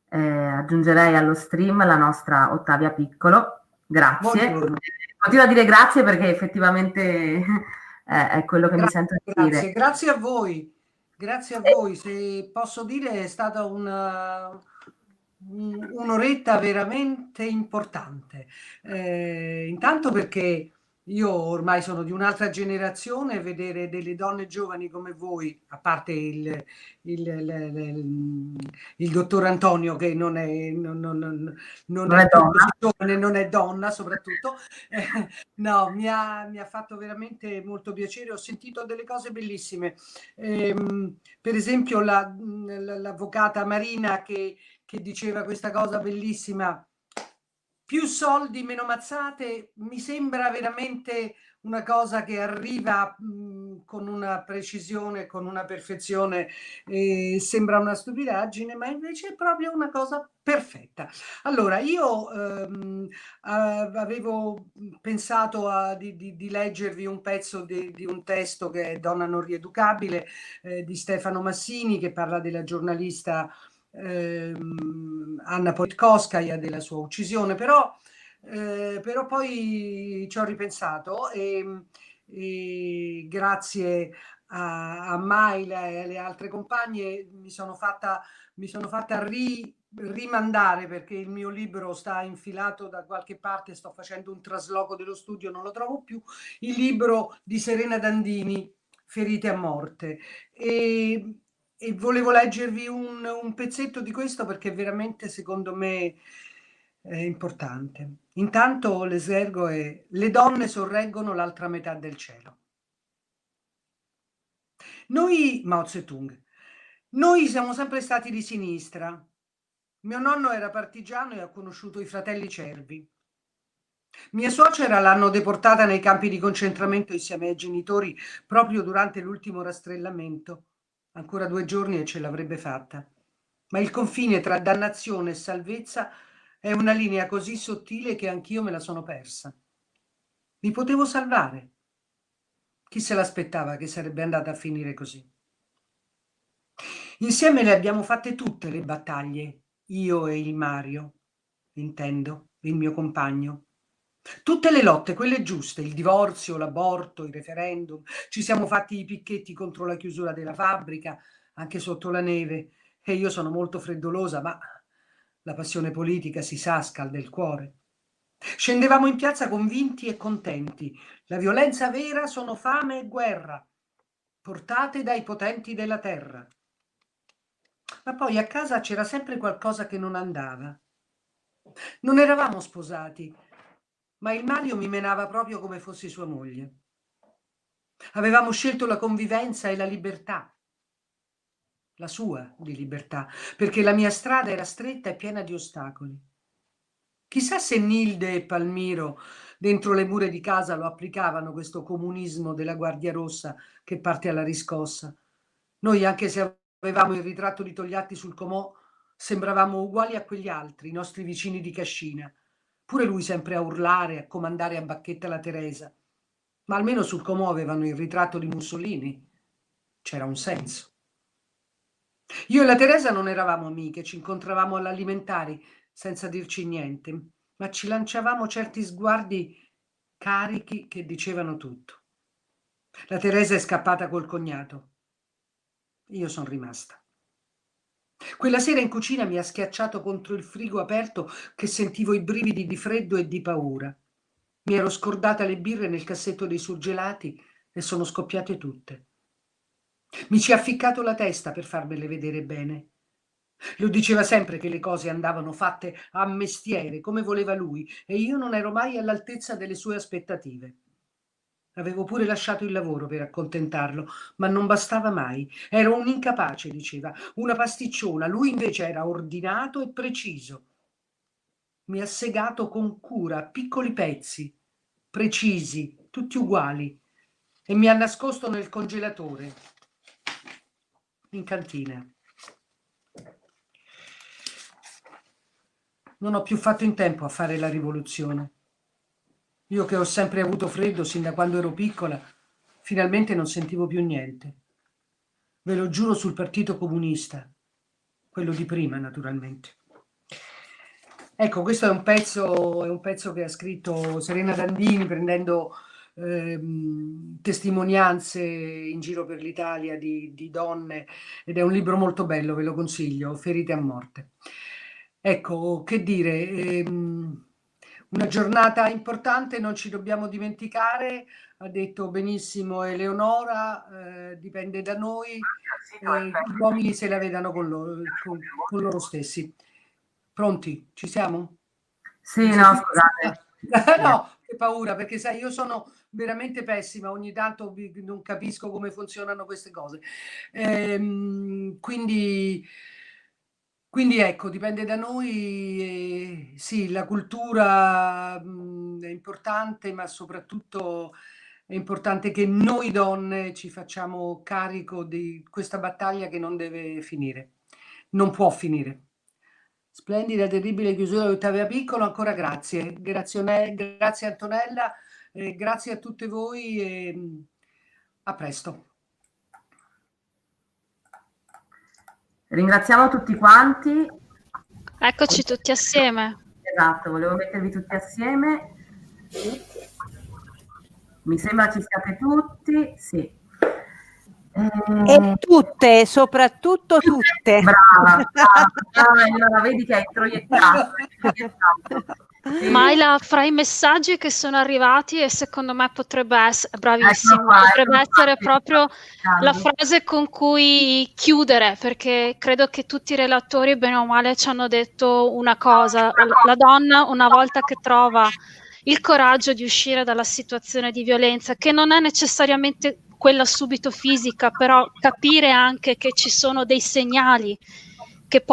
[SPEAKER 3] aggiungerei allo stream la nostra Ottavia Piccolo. Grazie.
[SPEAKER 9] Buongiorno.
[SPEAKER 3] Continuo a dire grazie perché effettivamente è quello che mi sento di dire.
[SPEAKER 9] Grazie a voi. Grazie a voi. Se posso dire, è stata un'oretta veramente importante. Intanto perché io ormai sono di un'altra generazione, vedere delle donne giovani come voi, a parte il dottor Antonio, che non è giovane, non è donna soprattutto, no, mi ha fatto veramente molto piacere. Ho sentito delle cose bellissime, per esempio l'avvocata Marina che diceva questa cosa bellissima: più soldi, meno mazzate. Mi sembra veramente una cosa che arriva con una precisione, con una perfezione, sembra una stupidaggine, ma invece è proprio una cosa perfetta. Allora, io avevo pensato di leggervi un pezzo di un testo che è Donna non rieducabile, di Stefano Massini, che parla della giornalista Anna Politkovskaja, della sua uccisione, però poi ci ho ripensato e grazie a Maila e alle altre compagne mi sono fatta rimandare, perché il mio libro sta infilato da qualche parte, sto facendo un trasloco dello studio, non lo trovo più, il libro di Serena Dandini, Ferite a morte, e volevo leggervi un pezzetto di questo perché veramente secondo me è importante. Intanto l'esergo è: le donne sorreggono l'altra metà del cielo. Noi, Mao Zedong, noi siamo sempre stati di sinistra. Mio nonno era partigiano e ha conosciuto i fratelli Cervi. Mia suocera l'hanno deportata nei campi di concentramento insieme ai genitori proprio durante l'ultimo rastrellamento. Ancora 2 giorni e ce l'avrebbe fatta. Ma il confine tra dannazione e salvezza è una linea così sottile che anch'io me la sono persa. Mi potevo salvare. Chi se l'aspettava che sarebbe andata a finire così? Insieme le abbiamo fatte tutte le battaglie, io e il Mario, intendo, il mio compagno. Tutte le lotte, quelle giuste, il divorzio, l'aborto, il referendum. Ci siamo fatti i picchetti contro la chiusura della fabbrica, anche sotto la neve. E io sono molto freddolosa, ma la passione politica, si sa, scalda il cuore. Scendevamo in piazza convinti e contenti. La violenza vera sono fame e guerra, portate dai potenti della terra. Ma poi a casa c'era sempre qualcosa che non andava. Non eravamo sposati, ma il Mario mi menava proprio come fossi sua moglie. Avevamo scelto la convivenza e la libertà, la sua di libertà, perché la mia strada era stretta e piena di ostacoli. Chissà se Nilde e Palmiro dentro le mura di casa lo applicavano questo comunismo della Guardia Rossa che parte alla riscossa. Noi, anche se avevamo il ritratto di Togliatti sul comò, sembravamo uguali a quegli altri, i nostri vicini di cascina. Pure lui sempre a urlare, a comandare a bacchetta la Teresa. ma almeno sul comò avevano il ritratto di Mussolini. C'era un senso. Io e la Teresa non eravamo amiche, ci incontravamo all'Alimentari senza dirci niente, ma ci lanciavamo certi sguardi carichi che dicevano tutto. La Teresa è scappata col cognato. Io sono rimasta. Quella sera in cucina mi ha schiacciato contro il frigo aperto che sentivo i brividi di freddo e di paura. Mi ero scordata le birre nel cassetto dei surgelati e sono scoppiate tutte. Mi ci ha ficcato la testa per farmele vedere bene. Lo diceva sempre che le cose andavano fatte a mestiere, come voleva lui, e io non ero mai all'altezza delle sue aspettative. Avevo pure lasciato il lavoro per accontentarlo, ma non bastava mai. Ero un incapace, diceva, una pasticciona. Lui invece era ordinato e preciso. Mi ha segato con cura a piccoli pezzi, precisi, tutti uguali, e mi ha nascosto nel congelatore, in cantina. Non ho più fatto in tempo a fare la rivoluzione. Io che ho sempre avuto freddo sin da quando ero piccola, finalmente non sentivo più niente. Ve lo giuro sul Partito Comunista, quello di prima naturalmente. Ecco, questo è un pezzo che ha scritto Serena Dandini prendendo testimonianze in giro per l'Italia di donne, ed è un libro molto bello, ve lo consiglio, Ferite a morte. Ecco, che dire, una giornata importante, non ci dobbiamo dimenticare, ha detto benissimo Eleonora, dipende da noi, gli uomini se la vedano con loro stessi. Pronti? Ci siamo?
[SPEAKER 3] Sì, no, scusate.
[SPEAKER 9] No, che paura, perché sai, io sono veramente pessima, ogni tanto non capisco come funzionano queste cose. Quindi ecco, dipende da noi. Sì, la cultura è importante, ma soprattutto è importante che noi donne ci facciamo carico di questa battaglia che non deve finire, non può finire. Splendida, terribile chiusura di Ottavia Piccolo, ancora grazie. Grazie Antonella, grazie a tutte voi e a presto.
[SPEAKER 3] Ringraziamo tutti quanti.
[SPEAKER 2] Eccoci tutti assieme.
[SPEAKER 3] Esatto, volevo mettervi tutti assieme. Mi sembra ci siate tutti, sì.
[SPEAKER 8] E tutte, soprattutto tutte.
[SPEAKER 3] Brava, allora vedi che hai proiettato.
[SPEAKER 2] Maila, fra i messaggi che sono arrivati, e secondo me potrebbe essere, bravissimo, potrebbe essere proprio la frase con cui chiudere, perché credo che tutti i relatori bene o male ci hanno detto una cosa: la donna, una volta che trova il coraggio di uscire dalla situazione di violenza, che non è necessariamente quella subito fisica, però capire anche che ci sono dei segnali che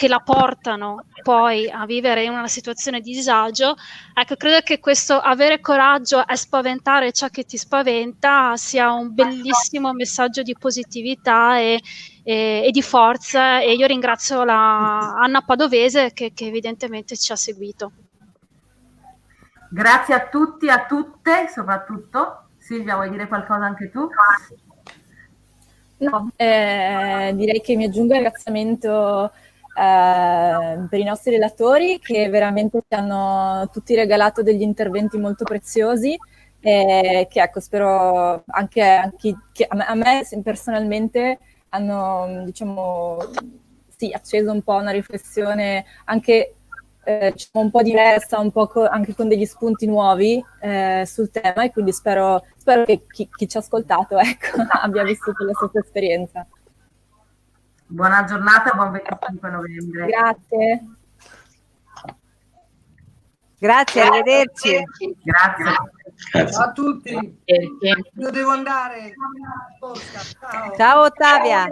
[SPEAKER 2] la portano poi a vivere in una situazione di disagio. Ecco, credo che questo avere coraggio e spaventare ciò che ti spaventa sia un bellissimo messaggio di positività e di forza, e io ringrazio la Anna Padovese che evidentemente ci ha seguito.
[SPEAKER 3] Grazie a tutti, a tutte, soprattutto. Silvia, vuoi dire qualcosa anche tu?
[SPEAKER 4] No, direi che mi aggiungo al ringraziamento per i nostri relatori, che veramente ci hanno tutti regalato degli interventi molto preziosi, che ecco, spero anche che a me personalmente hanno, diciamo, sì, acceso un po' una riflessione anche diciamo un po' diversa, un po' anche con degli spunti nuovi sul tema, e quindi spero che chi ci ha ascoltato, ecco, abbia vissuto la stessa esperienza.
[SPEAKER 3] Buona giornata, buon 25 novembre.
[SPEAKER 4] Grazie.
[SPEAKER 8] Grazie, arrivederci.
[SPEAKER 3] Grazie.
[SPEAKER 9] Ciao a tutti. Io devo andare.
[SPEAKER 8] Ciao Ottavia.